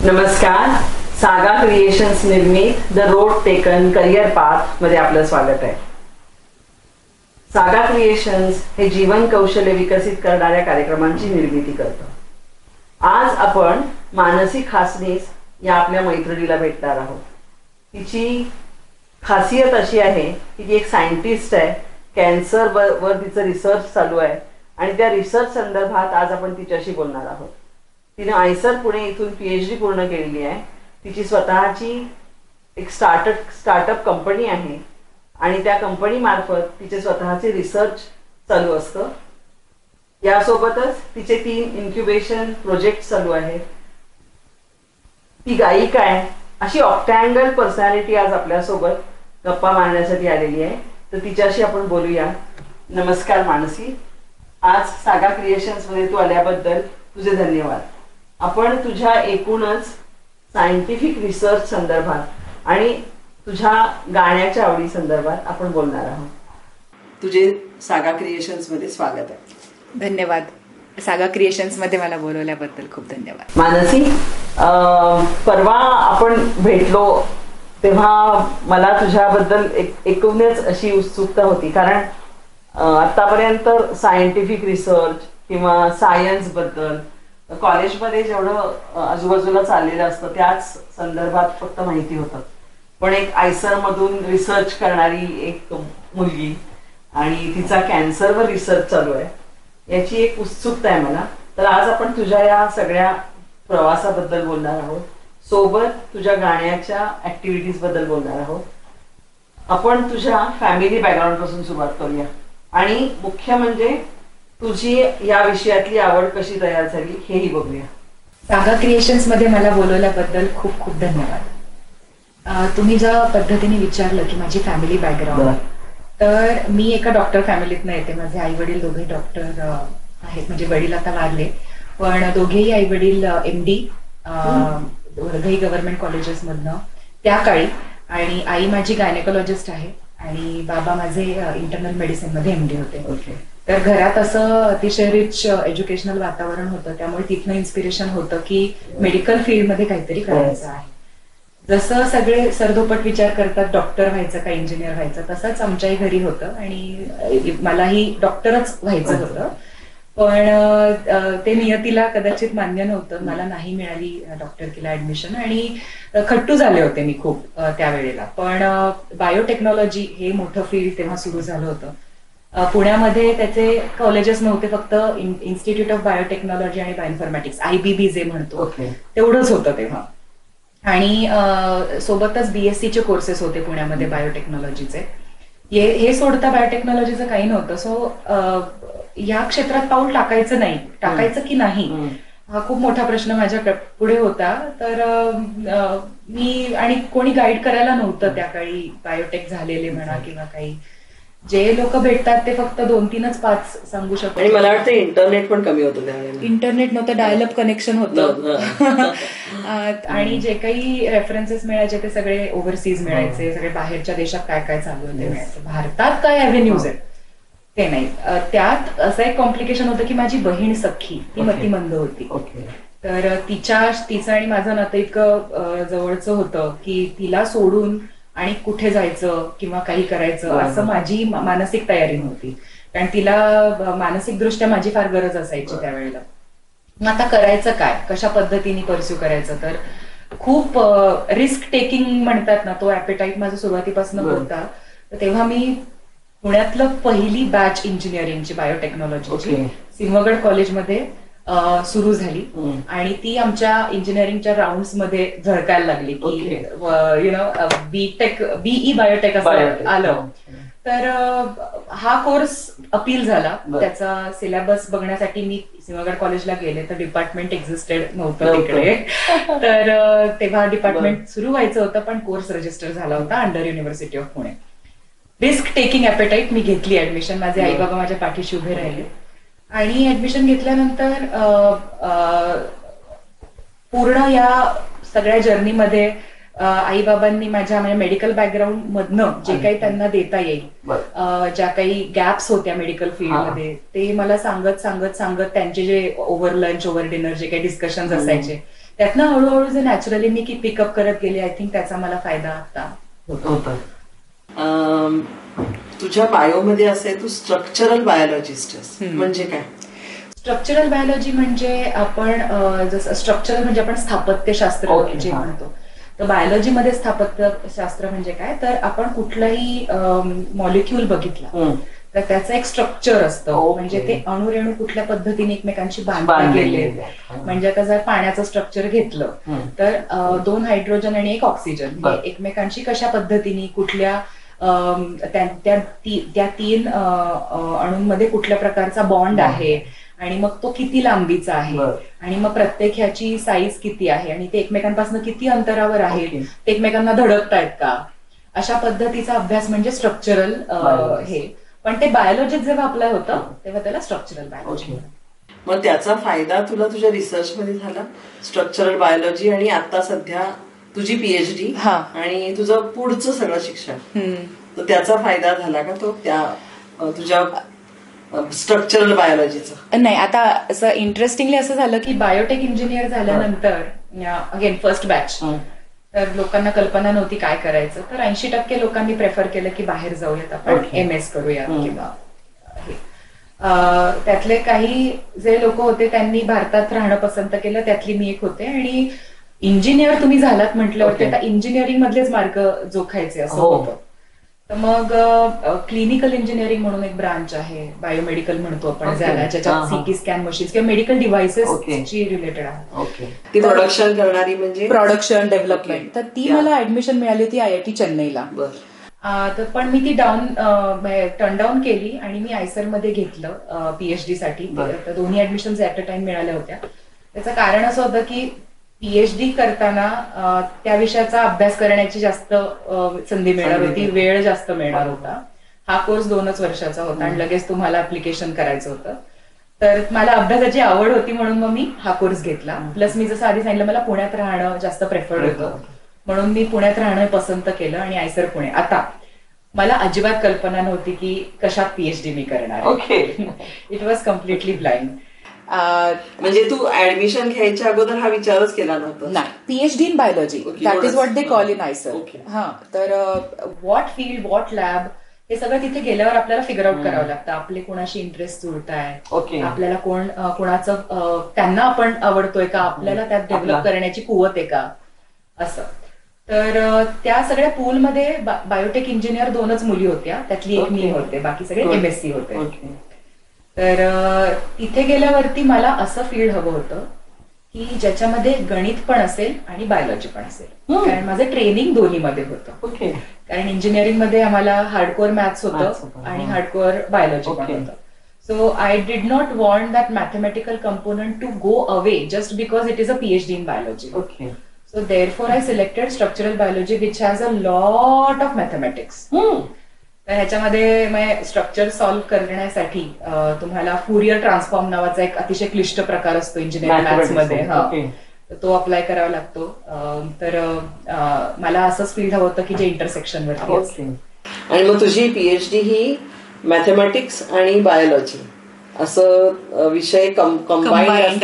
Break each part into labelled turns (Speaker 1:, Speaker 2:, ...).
Speaker 1: नमस्कार. सागा क्रिएशन्स निर्मित the road taken career path मध्ये आपलं स्वागत आहे. सागा क्रिएशन्स हे जीवन कौशल्य विकसित करणाऱ्या कार्यक्रमांची निर्मिती करतं. आज आपण मानसी खासनीस या आपल्या मैत्रिणीला भेटणार आहोत. तिची खासियत अशी आहे की ती एक सायंटिस्ट आहे. कॅन्सर वर तिचं रिसर्च चालू आहे आणि त्या रिसर्च संदर्भात आज आपण तिच्याशी बोलणार आहोत. तिने आयसर पुणे इथून PhD पूर्ण केलेली आहे. तिची स्वतःची एक स्टार्टअप कंपनी आहे आणि त्या कंपनी मार्फत तिचे स्वतःचे रिसर्च चालू असतं. यासोबतच तिचे 3 इन्क्युबेशन प्रोजेक्ट चालू आहेत. ती गायिका आहे. अशी ऑक्टँगल पर्सनॅलिटी आज आपल्यासोबत गप्पा मारण्यासाठी आलेली आहे. तर तिच्याशी आपण बोलूया. नमस्कार मानसी. आज सागा क्रिएशन्स मध्ये तू आल्याबद्दल तुझे धन्यवाद. आपण तुझ्या एकूणच सायंटिफिक रिसर्च संदर्भात आणि तुझ्या गाण्याच्या आवडी संदर्भात आपण बोलणार आहोत. तुझे सागा क्रिएशन्स मध्ये स्वागत आहे.
Speaker 2: धन्यवाद. सागा क्रिएशन्स मध्ये मला बोलवल्याबद्दल खूप धन्यवाद.
Speaker 1: मानसी, परवा आपण भेटलो तेव्हा मला तुझ्याबद्दल एकूणच अशी उत्सुकता होती, कारण आतापर्यंत सायंटिफिक रिसर्च किंवा सायन्स बद्दल कॉलेजमध्ये जेवढं आजूबाजूला चाललेलं असतं त्याच संदर्भात फक्त माहिती होतं. पण एक आयसर मधून रिसर्च करणारी एक मुलगी आणि तिचा कॅन्सरवर रिसर्च चालू आहे याची एक उत्सुकता आहे मला. तर आज आपण तुझ्या या सगळ्या प्रवासाबद्दल बोलणार आहोत. सोबत तुझ्या गाण्याच्या ऍक्टिव्हिटीज बद्दल बोलणार आहोत. आपण तुझ्या फॅमिली बॅकग्राऊंड पासून सुरुवात करूया आणि मुख्य म्हणजे तुझी या विषयातली आवड कशी तयार झाली हेही बघूया.
Speaker 2: सागा क्रिएशन्स मध्ये मला बोलवल्याबद्दल खूप खूप धन्यवाद. तुम्ही ज्या पद्धतीने विचारलं की माझी फॅमिली बॅकग्राऊंड, तर मी एका डॉक्टर फॅमिलीतनं येते. माझे आई वडील दोघे डॉक्टर आहेत. म्हणजे वडील आता वारले, पण दोघेही आई वडील MD वडघई गव्हर्नमेंट कॉलेजेस मधनं त्या काळी, आणि आई माझी गायनेकोलॉजिस्ट आहे आणि बाबा माझे इंटरनल मेडिसिन मध्ये MD होते. तर घरात असं अतिशय रिच एज्युकेशनल वातावरण होतं, त्यामुळे तिथनं इन्स्पिरेशन होतं की मेडिकल फील्डमध्ये काहीतरी करायचं आहे. जसं सगळे सरदोपट विचार करतात डॉक्टर व्हायचं का इंजिनियर व्हायचं, तसंच आमच्याही घरी होतं आणि मलाही डॉक्टरच व्हायचं होतं. पण ते नियतीला कदाचित मान्य नव्हतं. मला नाही मिळाली डॉक्टरकीला ऍडमिशन आणि खट्टू झाले होते मी खूप त्यावेळेला. पण बायोटेक्नॉलॉजी हे मोठं फील्ड तेव्हा सुरू झालं होतं. पुण्यामध्ये त्याचे कॉलेजेस नव्हते, फक्त इन्स्टिट्यूट ऑफ बायोटेक्नॉलॉजी आणि बायोइन्फॉर्मॅटिक्स, IBB जे म्हणतो तेवढंच होतं तेव्हा. आणि सोबतच BSc चे कोर्सेस होते पुण्यामध्ये बायोटेक्नॉलॉजीचे. हे सोडता बायोटेक्नॉलॉजीचं काही नव्हतं. सो या क्षेत्रात पाऊल टाकायचं की नाही हा खूप मोठा प्रश्न माझ्या पुढे होता. तर मी आणि कोणी गाईड करायला नव्हतं त्या काळी. बायोटेक झालेले म्हणा किंवा काही जे लोक भेटतात ते फक्त 2-3-5 सांगू शकतात.
Speaker 1: आणि मला वाटतं इंटरनेट पण कमी होतं त्यावेळेला.
Speaker 2: इंटरनेट नव्हतं, डायलअप कनेक्शन होतं. आणि जे काही रेफरन्सेस मिळायचे ते सगळे ओव्हरसीज मिळायचे. सगळे बाहेरच्या देशात काय काय चालू आहे ते मिळायचं. भारतात काय अव्हेन्यूज आहेत ते नाही. त्यात असं एक कॉम्प्लिकेशन होतं की माझी बहीण सख्खी ती मतिमंद होती. तर तिचं आणि माझं नातं इतकं जवळचं होतं की तिला सोडून आणि कुठे जायचं किंवा काही करायचं असं माझी मानसिक तयारी नव्हती. कारण तिला मानसिक दृष्ट्या माझी फार गरज असायची त्यावेळेला. मग आता करायचं काय, कशा पद्धतीने परस्यू करायचं. तर खूप रिस्क टेकिंग म्हणतात ना, तो ऍपेटाईट माझा सुरुवातीपासून होता. तेव्हा मी पुण्यातलं पहिली बॅच इंजिनिअरिंगची बायोटेक्नॉलॉजीची सिंहगड कॉलेजमध्ये सुरू झाली आणि ती आमच्या इंजिनिअरिंगच्या राऊंड्स मध्ये झळकायला लागली की BE बायोटेक असं आलं. तर हा कोर्स अपील झाला. त्याचा सिलेबस बघण्यासाठी मी सिंहगड कॉलेजला गेले तर डिपार्टमेंट एक्झिस्टेड नव्हतं तिकडे. तर तेव्हा डिपार्टमेंट सुरू व्हायचं होतं पण कोर्स रजिस्टर झाला होता under university of Pune. Risk taking appetite, मी घेतली ऍडमिशन. माझे आई बाबा माझ्या पाठीशी उभे राहिले आणि ऍडमिशन घेतल्यानंतर पूर्ण या सगळ्या जर्नीमध्ये आई बाबांनी माझ्या म्हणजे मेडिकल बॅकग्राऊंड मधनं जे काही त्यांना देता येईल, ज्या काही गॅप्स होत्या मेडिकल फील्डमध्ये, ते मला सांगत सांगत सांगत त्यांचे जे ओव्हर लंच ओव्हर डिनर जे काही डिस्कशन असायचे त्यातनं हळूहळू जे नॅचरली मी पिकअप करत गेले, आय थिंक त्याचा मला फायदा आता होता.
Speaker 1: तुझ्या बायोमध्ये असे तू स्ट्रक्चरल बायोलॉजिस्ट म्हणजे काय?
Speaker 2: स्ट्रक्चरल बायोलॉजी म्हणजे आपण जसं स्ट्रक्चरल म्हणजे आपण स्थापत्यशास्त्र जे म्हणतो, तर बायोलॉजीमध्ये स्थापत्यशास्त्र म्हणजे काय, तर आपण कुठलाही मॉलिक्यूल बघितला तर त्याचं एक स्ट्रक्चर असतं, म्हणजे ते अणुरेणू कुठल्या पद्धतीने एकमेकांशी बांधले गेले. म्हणजे आता जर पाण्याचं स्ट्रक्चर घेतलं तर 2 हायड्रोजन आणि 1 ऑक्सिजन हे एकमेकांशी कशा पद्धतीने कुठल्या त्या 3 अणूंमध्ये कुठल्या प्रकारचा बॉन्ड आहे आणि मग तो किती लांबीचा आहे आणि मग प्रत्येक ह्याची साईज किती आहे आणि ते एकमेकांपासून किती अंतरावर आहेत, ते एकमेकांना धडकतायत का, अशा पद्धतीचा अभ्यास म्हणजे स्ट्रक्चरल हे. पण ते बायोलॉजीत जेव्हा अप्लाय होतं तेव्हा त्याला स्ट्रक्चरल बायोलॉजी.
Speaker 1: मग त्याचा फायदा तुला तुझ्या रिसर्चमध्ये झाला स्ट्रक्चरल बायोलॉजी, आणि आता सध्या तुझी पीएचडी आणि तुझं पुढचं सगळं शिक्षण, तर त्याचा फायदा झाला का तो त्या तुझ्या स्ट्रक्चरल बायोलॉजीचं?
Speaker 2: नाही, आता असं इंटरेस्टिंगली असं झालं की बायोटेक इंजिनियर झाल्यानंतर अगेन फर्स्ट बॅच, तर लोकांना कल्पना नव्हती काय करायचं, तर 80% लोकांनी प्रेफर केलं की बाहेर जाऊयात, आपण MS करूया किंवा त्यातले काही जे लोक होते त्यांनी भारतात राहणं पसंत केलं, त्यातली मी एक होते. आणि इंजिनियर तुम्ही झालात म्हटल्यावरती आता इंजिनिअरिंग मधलेच मार्ग जोखायचे असं होतं. तर मग क्लिनिकल इंजिनिअरिंग म्हणून एक ब्रांच आहे, बायोमेडिकल म्हणतो आपण ज्याला, ज्याच्यात CT स्कॅन मशीन किंवा मेडिकल डिव्हायसेसची रिलेटेड आहे.
Speaker 1: ती प्रोडक्शन करणारी म्हणजे
Speaker 2: प्रोडक्शन डेव्हलपमेंट. तर ती मला ऍडमिशन मिळाली होती IIT चेन्नईला. तर पण मी ती टर्न डाऊन केली आणि मी आयसर मध्ये घेतलं PhD साठी. तर दोन्ही ऍडमिशन ऍट अ टाइम मिळाल्या होत्या. त्याचं कारण असं होतं की PhD करताना त्या विषयाचा अभ्यास करण्याची जास्त संधी मिळणार होती, वेळ जास्त मिळणार होता. हा कोर्स 2च वर्षाचा होता आणि लगेच तुम्हाला ऍप्लिकेशन करायचं होतं. तर मला अभ्यासाची आवड होती म्हणून मग मी हा कोर्स घेतला. प्लस मी जसं आधी सांगितलं मला पुण्यात राहणं जास्त प्रेफर्ड होतं, म्हणून मी पुण्यात राहणं पसंत केलं आणि आयसर पुणे. आता मला अजिबात कल्पना नव्हती की कशात PhD मी करणार. It was completely blind.
Speaker 1: म्हणजे तू ऍडमिशन घ्यायच्या अगोदर हा विचारच केला नव्हता?
Speaker 2: नाही, PhD in biology, that is what they call in IISER. तर व्हॉट फील्ड, व्हॉट लॅब, हे सगळं तिथे गेल्यावर आपल्याला फिगर आउट करावं लागतं. आपले कोणाशी इंटरेस्ट जुळताय, आपल्याला कोणाचं त्यांना आपण आवडतोय का, आपल्याला त्यात डेव्हलप करण्याची कुवत आहे का, असं. तर त्या सगळ्या पूलमध्ये बायोटेक इंजिनियर 2च मुली होत्या, त्यातली एक मी होते, बाकी सगळे MSc होते. तर तिथे गेल्यावरती मला असं फील्ड हवं होतं की ज्याच्यामध्ये गणित पण असेल आणि बायोलॉजी पण असेल, कारण माझं ट्रेनिंग दोन्हीमध्ये होतं. कारण इंजिनिअरिंग मध्ये आम्हाला हार्डकोअर मॅथ्स होतं आणि हार्डकोअर बायोलॉजी पण होतं. So I did not want that mathematical component to go away just because it is a PhD in biology. So therefore I selected structural biology which has a lot of mathematics. तर ह्याच्यामध्ये structure solve करण्यासाठी तुम्हाला Fourier transform नावाचा एक अतिशय क्लिष्ट प्रकार असतो इंजिनिअरिंग मॅथ्स मध्ये, तो अप्लाय करावा लागतो. तर मला असंच फील्ड हवं होतं की जे इंटरसेक्शन वरती असते.
Speaker 1: आणि मग तुझी PhD ही मॅथमॅटिक्स आणि बायोलॉजी असं विषय कंबाईंड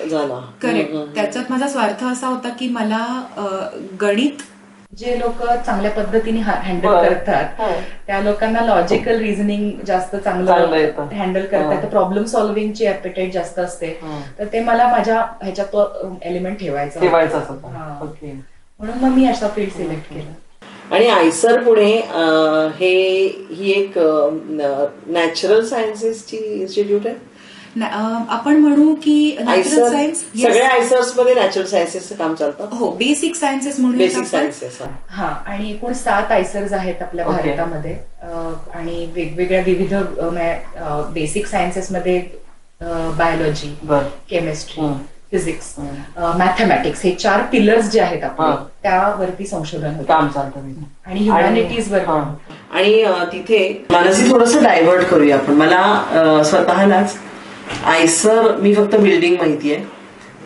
Speaker 1: झाला.
Speaker 2: करेक्ट. त्याच्यात माझा स्वार्थ असा होता की मला गणित जे लोक चांगल्या पद्धतीने हँडल करतात त्या लोकांना लॉजिकल रिझनिंग जास्त चांगलं हँडल करतात, प्रॉब्लेम सॉल्व्हिंगची ऍपेटाईट जास्त असते. तर ते मला माझ्या ह्याच्यात तो एलिमेंट ठेवायचा म्हणून मग मी असा फील्ड सिलेक्ट केला.
Speaker 1: आणि आयसर पुणे ही एक नॅचरल सायन्सेसची इन्स्टिट्यूट आहे.
Speaker 2: आपण म्हणू की नॅचरल सायन्स,
Speaker 1: सगळ्या आयसर्स मध्ये नॅचरल सायन्सेसचं काम चालतं.
Speaker 2: हो, बेसिक सायन्सेस म्हणून.
Speaker 1: Basic sciences.
Speaker 2: हा, आणि एकूण 7 आयसर्स आहेत आपल्या भारतामध्ये आणि वेगवेगळ्या विविध बेसिक सायन्सेस मध्ये बायोलॉजी, केमिस्ट्री, फिजिक्स, मॅथमॅटिक्स हे 4 पिलर्स जे आहेत आपले त्यावरती संशोधन काम चालतं आणि ह्युमॅनिटीज वर.
Speaker 1: आणि तिथे मानसी थोडंसं डायव्हर्ट करूया आपण. मला स्वतःलाच आयसर, मी फक्त बिल्डिंग माहितीये,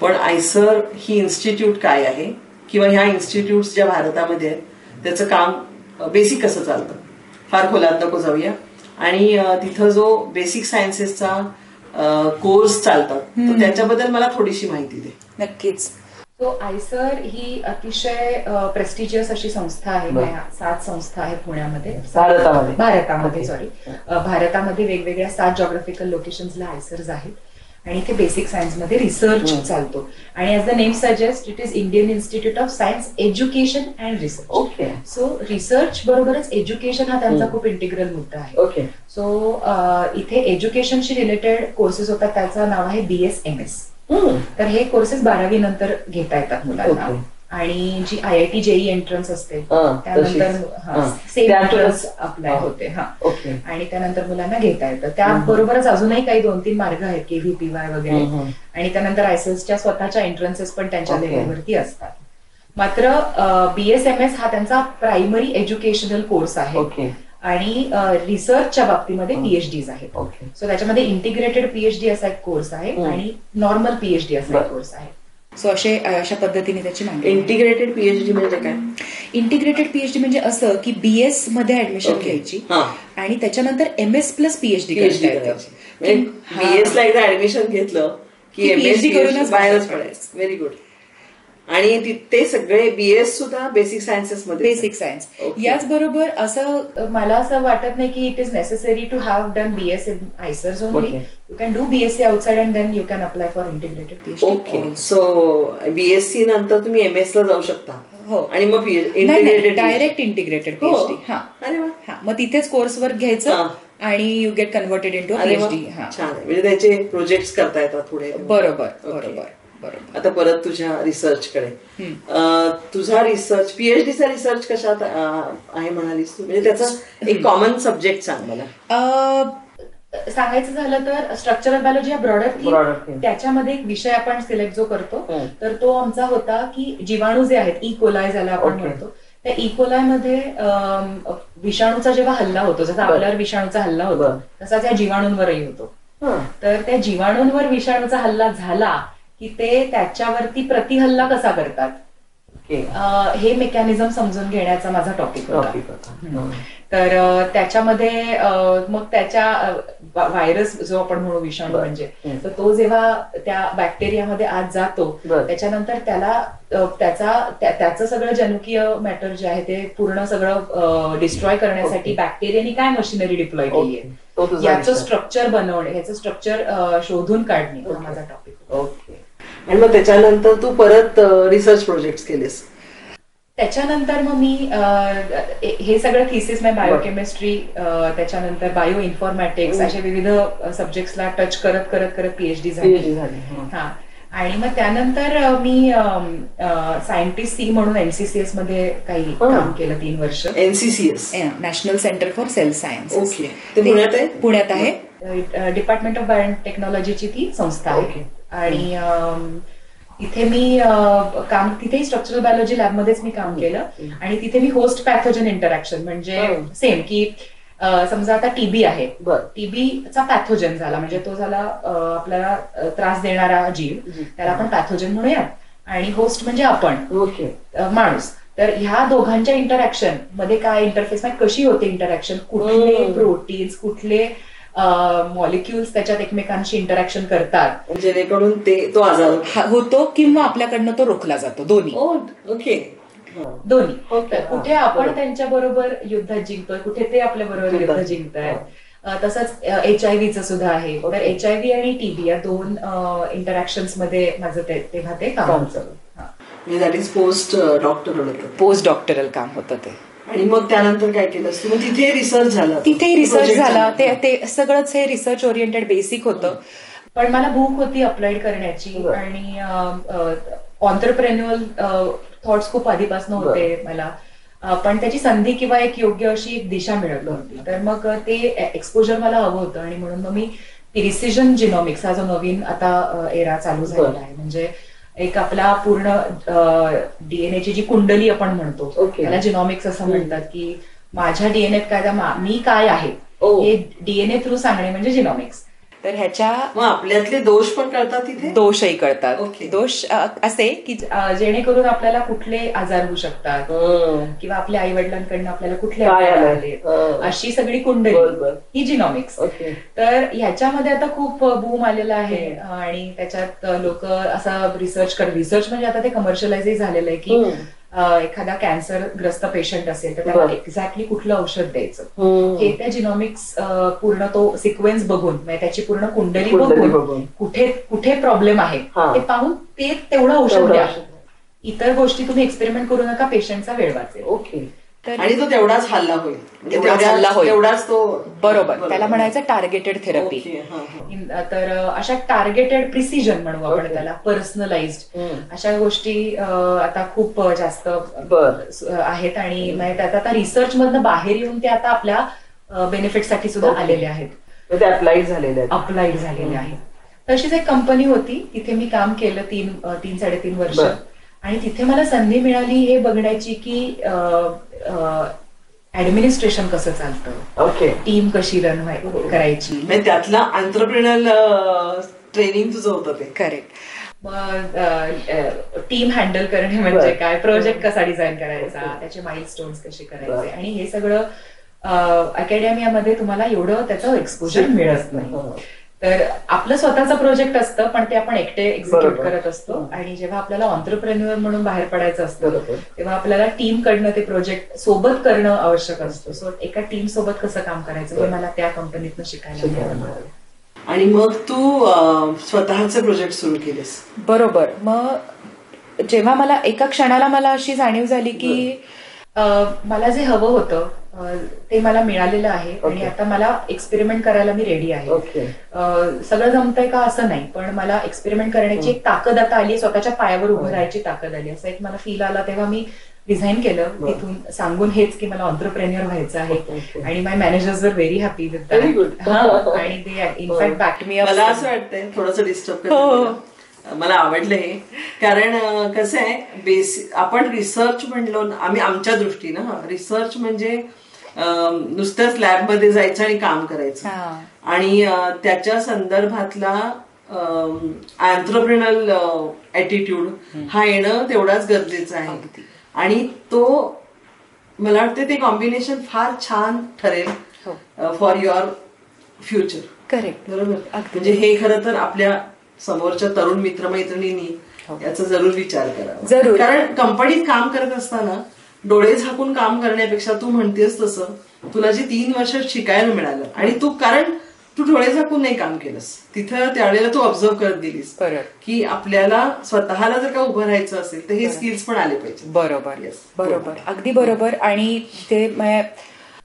Speaker 1: पण आयसर ही इन्स्टिट्यूट काय आहे किंवा ह्या इन्स्टिट्यूट्स ज्या भारतामध्ये आहेत त्याचं काम बेसिक कसं चालतं, फार खोलात नको जाऊया. आणि तिथं जो बेसिक सायन्सेसचा कोर्स चालतात तर त्याच्याबद्दल मला थोडीशी माहिती दे.
Speaker 2: नक्कीच. सो आयसर ही अतिशय प्रेस्टिजियस अशी संस्था आहे. 7 संस्था आहेत पुण्यामध्ये, भारतामध्ये सॉरी भारतामध्ये वेगवेगळ्या 7 जॉग्राफिकल लोकेशन्सला आयसर्स आहेत आणि इथे बेसिक सायन्स मध्ये रिसर्च चालतो. आणि as the name suggest it is Indian institute of science education and research.
Speaker 1: Okay.
Speaker 2: So research बरोबरच एज्युकेशन हा त्यांचा खूप इंटिग्रल मुद्दा आहे.
Speaker 1: ओके.
Speaker 2: सो इथे एज्युकेशनशी रिलेटेड कोर्सेस होतात, त्याचं नाव आहे BSMS. तर हे कोर्सेस 12वी नंतर घेता येतात मुलांना. आणि जी IIT JEE एंट्रन्स असते त्यानंतर सेम एंट्रन्स अप्लाय होते. आणि त्यानंतर मुलांना घेता येतं. त्याबरोबरच अजूनही काही 2-3 मार्ग आहेत, KVPY वगैरे. आणि त्यानंतर आयसर्सच्या स्वतःच्या एंट्रन्सेस पण त्यांच्या लेव्हलवरती असतात. मात्र BSMS हा त्यांचा प्रायमरी एज्युकेशनल कोर्स आहे. आणि रिसर्चच्या बाबतीमध्ये PhDs आहेत. सो त्याच्यामध्ये इंटिग्रेटेड PhD असा एक कोर्स आहे आणि नॉर्मल PhD असा एक कोर्स आहे. सो अशा पद्धतीने त्याची माहिती.
Speaker 1: इंटिग्रेटेड PhD म्हणजे काय?
Speaker 2: इंटिग्रेटेड PhD म्हणजे असं की BS मध्ये ऍडमिशन घ्यायची आणि त्याच्यानंतर MS प्लस PhD करता येतं.
Speaker 1: BS ला एकदा ऍडमिशन घेतलं की
Speaker 2: PhD करूनच
Speaker 1: बाहेरच पडायचं. Very good. आणि ते सगळे BS सुद्धा बेसिक सायन्सेस मध्ये.
Speaker 2: Basic science. याचबरोबर असं मला असं वाटत नाही की it is necessary to have done BS in IISERs only. You can do BSc outside and then you can apply for integrated PhD.
Speaker 1: Okay. So BSc नंतर तुम्ही MS ला जाऊ शकता.
Speaker 2: हो.
Speaker 1: आणि मग
Speaker 2: डायरेक्ट इंटिग्रेटेड PhD. मग तिथेच कोर्सवर घ्यायचं आणि you get converted into PhD.
Speaker 1: छान आहे. म्हणजे त्याचे प्रोजेक्ट्स करता येतात पुढे.
Speaker 2: बरोबर.
Speaker 1: आता परत तुझ्या रिसर्चकडे. तुझा रिसर्च PhDचा रिसर्च कशात आहे म्हणालीस तू? म्हणजे त्याचा एक कॉमन सब्जेक्ट सांग मला.
Speaker 2: सांगायचं झालं तर स्ट्रक्चरल बायोलॉजी हा ब्रॉडर थीम. त्याच्यामध्ये एक विषय आपण सिलेक्ट जो करतो तर तो आमचा होता की जीवाणू जे आहेत E-coli ज्याला आपण म्हणतो, त्या E-coli मध्ये विषाणूचा जेव्हा हल्ला होतो, जसा आपल्यावर विषाणूचा हल्ला होतो तसा त्या जीवाणूंवरही होतो. तर त्या जीवाणूंवर विषाणूचा हल्ला झाला की ते त्याच्यावरती प्रतिहल्ला कसा करतात हे मेकॅनिझम समजून घेण्याचा माझा टॉपिक होता. तर त्याच्यामध्ये मग त्याच्या व्हायरस जो आपण म्हणू विषाणू म्हणजे, तर तो जेव्हा त्या बॅक्टेरियामध्ये आत जातो त्याच्यानंतर त्याचं सगळं जनुकीय मॅटर जे आहे ते पूर्ण सगळं डिस्ट्रॉय करण्यासाठी बॅक्टेरियानी काय मशिनरी डिप्लॉय केली आहे याचं स्ट्रक्चर बनवणे, याचं स्ट्रक्चर शोधून काढणे हा माझा टॉपिक.
Speaker 1: ओके. आणि मग त्याच्यानंतर तू परत रिसर्च प्रोजेक्ट केलेस?
Speaker 2: त्याच्यानंतर मग मी हे सगळं थिसिस म्हणजे बायोकेमिस्ट्री, त्याच्यानंतर बायो इन्फॉर्मॅटिक्स अशा विविध सब्जेक्ट्सला टच करत करत करत PhD झाली. हा. आणि मग त्यानंतर मी सायंटिस्ट C म्हणून NCCS मध्ये काही काम केलं 3 वर्ष.
Speaker 1: NCCS
Speaker 2: national centre for cell science.
Speaker 1: Okay. ते
Speaker 2: पुण्यात आहे. डिपार्टमेंट ऑफ बायोटेक्नॉलॉजीची ती संस्था आहे. आणि तिथे मी तिथेही स्ट्रक्चरल बायोलॉजी लॅबमध्येच मी काम केलं. आणि तिथे मी होस्ट पॅथोजन इंटरॅक्शन म्हणजे सेम की समजा आता TB आहे, TBचा पॅथोजन झाला म्हणजे तो झाला आपल्याला त्रास देणारा जीव, त्याला आपण पॅथोजन म्हणूयात. आणि होस्ट म्हणजे आपण माणूस. तर ह्या दोघांच्या इंटरॅक्शन मध्ये काय इंटरफेस कशी होते इंटरॅक्शन, कुठले प्रोटीन्स कुठले मॉलिक्युल्स त्याच्यात एकमेकांशी इंटरॅक्शन करतात
Speaker 1: जेणेकरून तो आजार
Speaker 2: होतो किंवा आपल्याकडनं तो रोखला जातो. दोन्ही.
Speaker 1: ओके.
Speaker 2: दोन्ही. कुठे आपण त्यांच्या बरोबर युद्धात जिंकतोय, कुठे ते आपल्या बरोबर युद्ध जिंकतायत. तसंच HIV सुद्धा आहे. तर HIV आणि TB या 2 इंटरॅक्शन्स मध्ये माझं तेव्हा ते काम होतं.
Speaker 1: दॅट इज पोस्ट डॉक्टरल
Speaker 2: काम होतं ते.
Speaker 1: आणि मग त्यानंतर काय केलं? तिथे रिसर्च झाला.
Speaker 2: तिथे रिसर्च झाला. ते सगळंच हे रिसर्च ओरिएंटेड बेसिक होतं. पण मला भूक होती अप्लाइड करण्याची आणि ऑन्टरप्रेन्युअल थॉट्स खूप आधीपासून होते मला, पण त्याची संधी किंवा एक योग्य अशी एक दिशा मिळत नव्हती. तर मग ते एक्सपोजर मला हवं होतं आणि म्हणून मग मी प्रिसिजन जिनॉमिक्स हा जो नवीन आता एरा चालू झालेला आहे, म्हणजे एक आपला पूर्ण डीएनएची जी कुंडली आपण म्हणतो त्याला जिनॉमिक्स असं म्हणतात, की माझ्या डीएनएत काय मी काय आहे हे डीएनए थ्रू सांगणे म्हणजे जिनॉमिक्स. तर ह्याच्या
Speaker 1: मग आपल्यातले दोष पण कळतात तिथे,
Speaker 2: दोषही कळतात.
Speaker 1: Okay.
Speaker 2: दोष असे की जेणेकरून आपल्याला कुठले आजार होऊ शकतात किंवा आपल्या आई वडिलांकडनं आपल्याला कुठले आजार आले, अशी सगळी कुंडली ही जिनॉमिक्स. तर ह्याच्यामध्ये आता खूप बूम आलेला आहे आणि त्याच्यात लोक असा रिसर्च म्हणजे आता ते कमर्शियलाइज झालेलं आहे की एखादा कॅन्सरग्रस्त पेशंट असेल तर त्याला एक्झॅक्टली कुठलं औषध द्यायचं हे त्या जिनॉमिक्स पूर्ण तो सिक्वेन्स बघून म्हणजे त्याची पूर्ण कुंडली बघून कुठे कुठे प्रॉब्लेम आहे ते पाहून ते तेवढं औषध द्या. इतर गोष्टी तुम्ही एक्सपेरिमेंट करू नका, पेशंटचा वेळ वाचेल.
Speaker 1: ओके. आणि तो तेवढाच हल्ला होईल, तेवढाच तो
Speaker 2: बरोबर. त्याला म्हणायचं टार्गेटेड थेरपी. तर अशा टार्गेटेड प्रिसिजन म्हणू आपण त्याला, पर्सनलाइज्ड अशा गोष्टी आता खूप जास्त आहेत आणि त्यात आता रिसर्च मधनं बाहेर येऊन ते आता आपल्या बेनिफिटसाठी सुद्धा आलेले आहेत,
Speaker 1: अप्लाइड
Speaker 2: झालेले आहेत. तशीच एक कंपनी होती, तिथे मी काम केलं 3-3.5 वर्ष आणि तिथे मला संधी मिळाली हे बघण्याची की ऍडमिनिस्ट्रेशन कसं चालतं, टीम कशी रन करायची,
Speaker 1: त्यातला एंटरप्रेन्योरल ट्रेनिंग तुझं होतं ते.
Speaker 2: करेक्ट. मग टीम हँडल करणे म्हणजे काय, प्रोजेक्ट कसा डिझाईन करायचा, त्याचे माइलस्टोन्स कसे करायचे, आणि हे सगळं अकॅडमियामध्ये तुम्हाला एवढं त्याचं एक्सपोजर मिळत नाही. तर आपलं स्वतःचं प्रोजेक्ट असतं पण ते आपण एकटे एक्झिक्यूट करत असतो आणि जेव्हा आपल्याला ऑन्टरप्रेन्युअर म्हणून बाहेर पडायचं असतं तेव्हा आपल्याला टीम कडनं ते प्रोजेक्ट सोबत करणं आवश्यक असतं. सो एका टीम सोबत कसं काम करायचं हे मला त्या कंपनीतनं शिकायला मिळालं.
Speaker 1: आणि मग तू स्वतःचे प्रोजेक्ट सुरू केलेस.
Speaker 2: बरोबर. मग जेव्हा मला एका क्षणाला मला अशी जाणीव झाली की मला जे हवं होतं ते मला मिळालेलं आहे आणि आता मला एक्सपेरिमेंट करायला मी रेडी आहे. सगळं जमतंय का असं नाही, पण मला एक्सपेरिमेंट करण्याची एक ताकद आता आली, स्वतःच्या पायावर उभं राहायची ताकद आली, असा एक मला फील आला. तेव्हा मी डिझाईन केलं तिथून सांगून हेच की मला ऑन्टरप्रेन्युअर व्हायचं आहे आणि माय मॅनेजर्स वर व्हेरी हॅपी विथ दॅट. आणि ते इनफॅक्ट बॅक मी
Speaker 1: मला असं वाटतंय थोडंसं डिस्टर्ब करतो, मला आवडलं हे. कारण कसं आहे, आपण रिसर्च म्हणलो आम्ही आमच्या दृष्टीनं, रिसर्च म्हणजे नुसत्याच लॅबमध्ये जायचं आणि काम करायचं आणि त्याच्या संदर्भातला एंटरप्रेन्योरल ऍटिट्यूड हा येणं तेवढाच गरजेचं आहे. आणि तो मला वाटतं ते कॉम्बिनेशन फार छान ठरेल फॉर युअर फ्युचर.
Speaker 2: करेक्ट.
Speaker 1: बरोबर. म्हणजे हे खरं तर आपल्या समोरच्या तरुण मित्रमैत्रिणींनी याचा जरूर विचार करावा. कारण कंपनीत काम करत असताना डोळे झाकून काम करण्यापेक्षा तू म्हणतेस तसं तुला जे 3 वर्ष शिकायला मिळालं आणि कारण तू डोळे झाकून नाही काम केलंस, तिथं त्यावेळेला तू ऑब्झर्व करत गेलीस की आपल्याला स्वतःला जर का उभं राहायचं असेल तर हे स्किल्स पण आले पाहिजे.
Speaker 2: बरोबर. बरोबर. अगदी बरोबर. आणि ते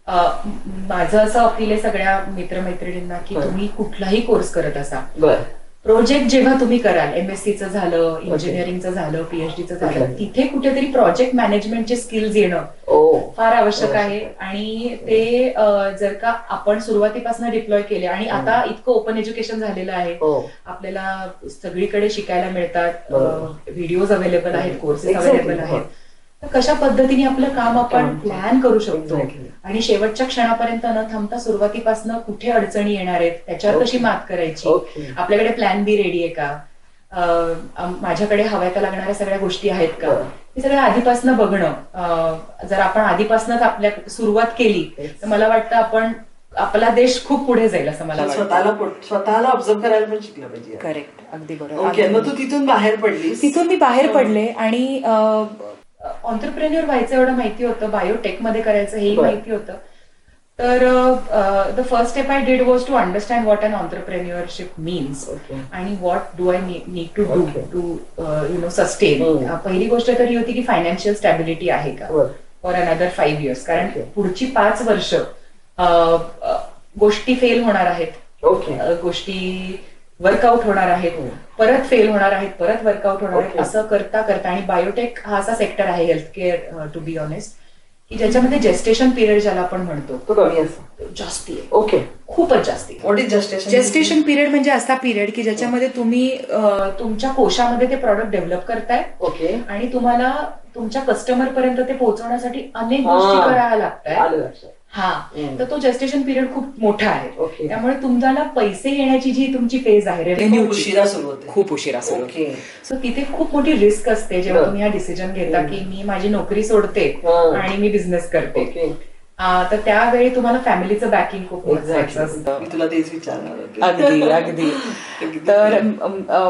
Speaker 2: माझं असं अपील आहे सगळ्या मित्रमैत्रिणींना की तुम्ही कुठलाही कोर्स करत असा, प्रोजेक्ट जेव्हा तुम्ही कराल, एमएससीचं झालं, इंजिनिअरिंगचं झालं, पीएचडीचं झालं, तिथे कुठेतरी प्रोजेक्ट मॅनेजमेंटचे स्किल्स येणं फार आवश्यक आहे. आणि ते जर का आपण सुरुवातीपासून डिप्लॉय केले, आणि आता इतकं ओपन एज्युकेशन झालेलं आहे, आपल्याला सगळीकडे शिकायला मिळतात, व्हिडिओज अवेलेबल आहेत, कोर्सेस अवेलेबल आहेत, तर कशा पद्धतीने आपलं काम आपण प्लॅन करू शकतो आणि शेवटच्या क्षणापर्यंत न थांबता सुरुवातीपासून कुठे अडचणी येणार आहेत त्याच्यावर कशी मात करायची, आपल्याकडे प्लॅन बी रेडी आहे का, माझ्याकडे हव्या त्या लागणाऱ्या सगळ्या गोष्टी आहेत का, हे सगळं आधीपासून बघणं. जर आपण आधीपासूनच आपल्या सुरुवात केली तर मला वाटतं आपला देश खूप पुढे जाईल असं मला वाटतं.
Speaker 1: स्वतःला ऑब्झर्व करायला पण शिकलं पाहिजे.
Speaker 2: करेक्ट. अगदी बरोबर.
Speaker 1: मग तू तिथून बाहेर पडली.
Speaker 2: तिथून मी बाहेर पडले आणि ऑन्टरप्रेन्युअर व्हायचं एवढं माहिती होतं, बायोटेक मध्ये करायचं हेही माहिती होतं. तर the first step I did was to understand what an entrepreneurship means आणि what do I need to do to sustain. पहिली गोष्ट तरी होती की फायनान्शियल स्टॅबिलिटी आहे का फॉर अनदर 5 years, कारण पुढची 5 वर्ष गोष्टी फेल होणार आहेत, गोष्टी वर्कआउट होणार आहेत, परत फेल होणार आहेत, परत वर्कआउट होणार आहेत, असं करता करता. आणि बायोटेक हा असा सेक्टर आहे health care to be honest की ज्याच्यामध्ये जेस्टेशन पिरियड ज्याला आपण म्हणतो जास्ती आहे. खूपच जास्ती.
Speaker 1: व्हॉट इज
Speaker 2: जेस्टेशन पिरियड म्हणजे असा पिरियड की ज्याच्यामध्ये तुम्ही तुमच्या कोशामध्ये ते प्रॉडक्ट डेव्हलप करताय आणि तुम्हाला तुमच्या कस्टमर पर्यंत ते पोहोचवण्यासाठी अनेक गोष्टी करायला लागतात. हा, तर तो जेस्टेशन पिरियड खूप मोठा आहे.
Speaker 1: ओके.
Speaker 2: त्यामुळे तुम्हाला पैसे येण्याची जी तुमची फेज आहे रेव्हेन्यू
Speaker 1: उशिरा सुरू होते.
Speaker 2: खूप उशिरा सुरू होते.
Speaker 1: ओके.
Speaker 2: सो तिथे खूप मोठी रिस्क असते जेव्हा
Speaker 1: बरं.
Speaker 2: तुम्ही हा डिसिजन घेता की मी माझी नोकरी सोडते आणि मी बिझनेस करते.
Speaker 1: ओके.
Speaker 2: तर त्यावेळी तुम्हाला फॅमिलीचं बॅकिंग खूप महत्वाचं असतं.
Speaker 1: मी तुला तेच विचारणार होते.
Speaker 2: अगदी अगदी. तर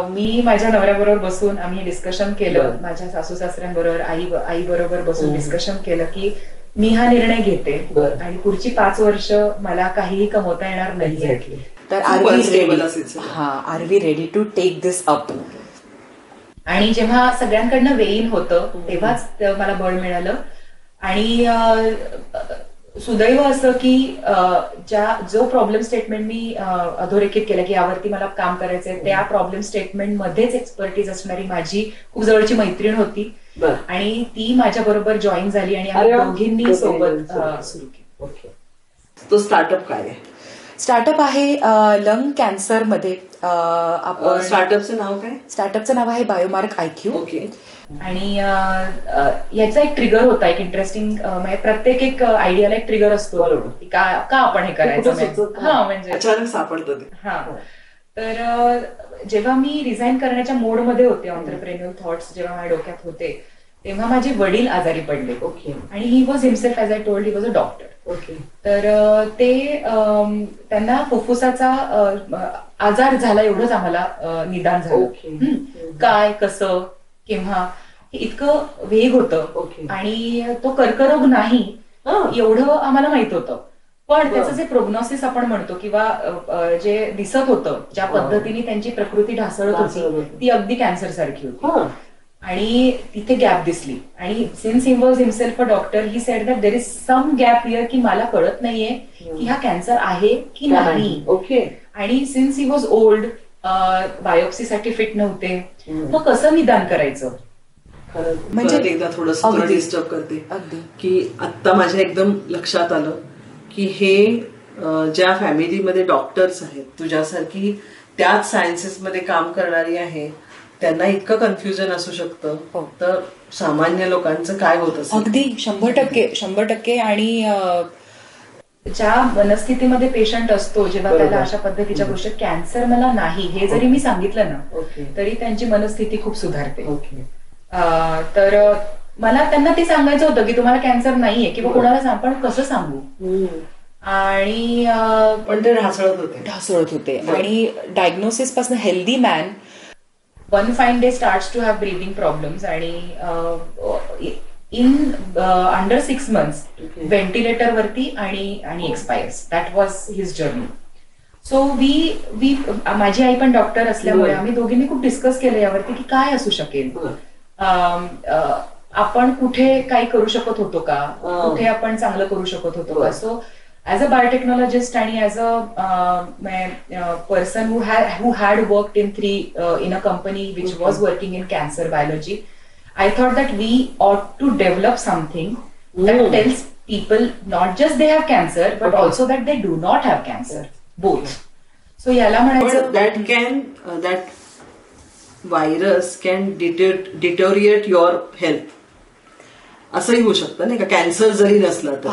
Speaker 2: मी माझ्या नवऱ्याबरोबर बसून आम्ही डिस्कशन केलं,
Speaker 1: बरं.
Speaker 2: माझ्या सासू सासऱ्यांबरोबर आई बरोबर बसून डिस्कशन केलं की मी हा निर्णय घेते
Speaker 1: बरं.
Speaker 2: आणि पुढची 5 वर्ष मला काहीही कमवता येणार नाही.
Speaker 1: Exactly.
Speaker 2: तर
Speaker 1: खूप unstable
Speaker 2: आर
Speaker 1: असेल सगळं.
Speaker 2: We ready to take this up. आणि जेव्हा सगळ्यांकडनं वेईन होतं तेव्हाच मला बळ मिळालं. आणि सुदैव असं की जो प्रॉब्लेम स्टेटमेंट मी अधोरेखित केला की यावरती मला काम करायचंय, त्या प्रॉब्लेम स्टेटमेंट मध्येच एक्सपर्टीज असणारी माझी खूप जवळची मैत्रीण होती आणि ती माझ्या बरोबर जॉईन झाली आणि आम्ही दोघींनी सोबत सुरू केलं.
Speaker 1: ओके. तो स्टार्टअप काय आहे?
Speaker 2: स्टार्टअप आहे लंग कॅन्सर मध्ये. आपण
Speaker 1: स्टार्टअपचं नाव काय?
Speaker 2: स्टार्टअपचं नाव आहे बायोमार्क IQ.
Speaker 1: ओके.
Speaker 2: आणि याचा एक ट्रिगर होता, एक इंटरेस्टिंग, म्हणजे प्रत्येक एक आयडियाला एक ट्रिगर असतो का आपण हे करायचं. हा, म्हणजे
Speaker 1: अचानक सापडतं ते.
Speaker 2: हा. तर जेव्हा मी रिझाईन करण्याच्या मोडमध्ये होते, ऑन्टरप्रेन्युअल थॉट्स जेव्हा माझ्या डोक्यात होते, तेव्हा माझे वडील आजारी पडले.
Speaker 1: ओके.
Speaker 2: आणि ही was himself, as I told, he was a doctor.
Speaker 1: Okay.
Speaker 2: तर ते त्यांना फुफ्फुसाचा आजार झाला एवढंच आम्हाला निदान झालं. काय, कसं, केव्हा, हे इतकं वेग होतं आणि तो कर्करोग नाही एवढं आम्हाला माहित होतं. पण त्याचं जे प्रोग्नोसिस आपण म्हणतो किंवा जे दिसत होतं, ज्या पद्धतीने त्यांची प्रकृती ढासळत होती ती अगदी कॅन्सर सारखी होती. आणि तिथे गॅप दिसली. आणि since he was himself a doctor, he said that there is some gap here, की मला कळत नाहीये की हा कॅन्सर आहे की नाही.
Speaker 1: ओके.
Speaker 2: आणि सिन्स ही वॉज ओल्ड, बायोप्सीसाठी फिट नव्हते, मग कसं निदान करायचं.
Speaker 1: म्हणजे एकदा थोडंसं डिस्टर्ब करते
Speaker 2: अगदी
Speaker 1: की आता माझ्या एकदम लक्षात आलं की हे ज्या फॅमिलीमध्ये डॉक्टर्स आहेत, तुझ्यासारखी त्याच सायन्सेसमध्ये काम करणारी आहे, त्यांना इतकं कन्फ्युजन असू शकतं. तर सामान्य लोकांचं काय होत असतं.
Speaker 2: अगदी 100%. आणि ज्या मनस्थितीमध्ये पेशंट असतो जेव्हा त्याला अशा पद्धतीच्या गोष्टी, कॅन्सर मला नाही हे जरी मी सांगितलं ना तरी त्यांची मनस्थिती खूप सुधारते. तर मला त्यांना ते सांगायचं होतं की तुम्हाला कॅन्सर नाहीये किंवा कोणाला सांग, पण कसं सांगू. आणि
Speaker 1: पण ते ढासळत होते.
Speaker 2: आणि डायग्नोसिस पासून healthy man one fine day starts to have breathing problems आणि इन अंडर 6 months व्हेंटिलेटर वरती आणि expires. That was his journey. So we माझी आई पण डॉक्टर असल्यामुळे आम्ही दोघींनी खूप डिस्कस केलं यावरती की काय असू शकेल, आपण कुठे काही करू शकत होतो का, कुठे आपण चांगलं करू शकत होतो का. सो ॲज अ बायोटेक्नॉलॉजिस्ट आणि as a person who had worked in a company which was working in cancer biology, I thought that we ought to develop something that tells people not just they have cancer, but also that they do not have cancer. Both. So याला म्हणायचं
Speaker 1: that virus can deteriorate your health. असंही होऊ शकतं नाही का, cancer जरी नसला तर.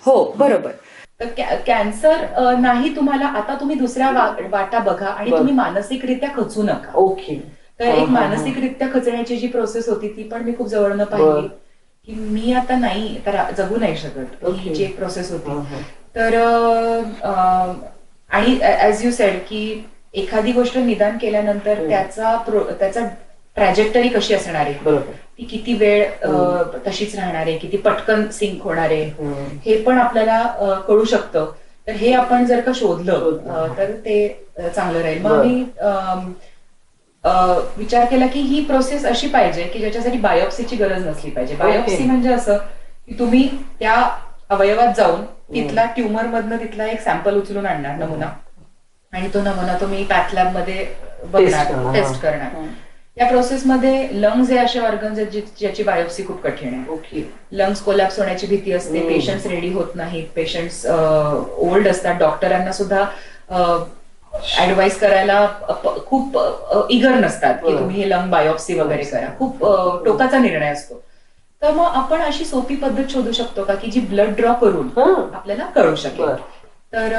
Speaker 2: हो बरोबर. तर कॅन्सर नाही तुम्हाला, आता तुम्ही दुसऱ्या वाटा बघा आणि तुम्ही मानसिकरित्या खचू नका.
Speaker 1: ओके.
Speaker 2: तर एक मानसिकरित्या खचण्याची जी प्रोसेस होती ती पण मी खूप जवळनं पाहिली की मी आता नाही तर जगू नाही शकत, ही जी एक प्रोसेस होती. तर आणि ऍज यू सेड की एखादी गोष्ट निदान केल्यानंतर त्याचा ट्रॅजेक्टरी कशी असणार आहे, ती किती वेळ तशीच राहणार आहे, किती पटकन सिंक होणार आहे, हे पण आपल्याला कळू शकतं. तर हे आपण जर का शोधलं तर ते चांगलं राहील. मग आम्ही विचार केला की ही प्रोसेस अशी पाहिजे की ज्याच्यासाठी बायोप्सीची गरज नसली पाहिजे. बायोप्सी म्हणजे असं की तुम्ही त्या अवयवात जाऊन तिथला ट्युमर मधनं तिथला एक सॅम्पल उचलून आणणार, नमुना, आणि तो नमुना तुम्ही पॅथ लॅब मध्ये बघणार, टेस्ट करणार. या प्रोसेसमध्ये लंग्स हे असे ऑर्गन्स आहेत ज्याची बायोप्सी खूप कठीण आहे. लंग्स कोलॅप्स होण्याची भीती असते, पेशंट्स रेडी होत नाहीत, पेशंट्स ओल्ड असतात, डॉक्टरांना सुद्धा ऍडवाइस करायला खूप इगर नसतात की तुम्ही हे लंग बायोप्सी वगैरे करा. खूप टोकाचा निर्णय असतो. तर मग आपण अशी सोपी पद्धत शोधू शकतो का की जी ब्लड ड्रॉ करून आपल्याला कळू शकेल. तर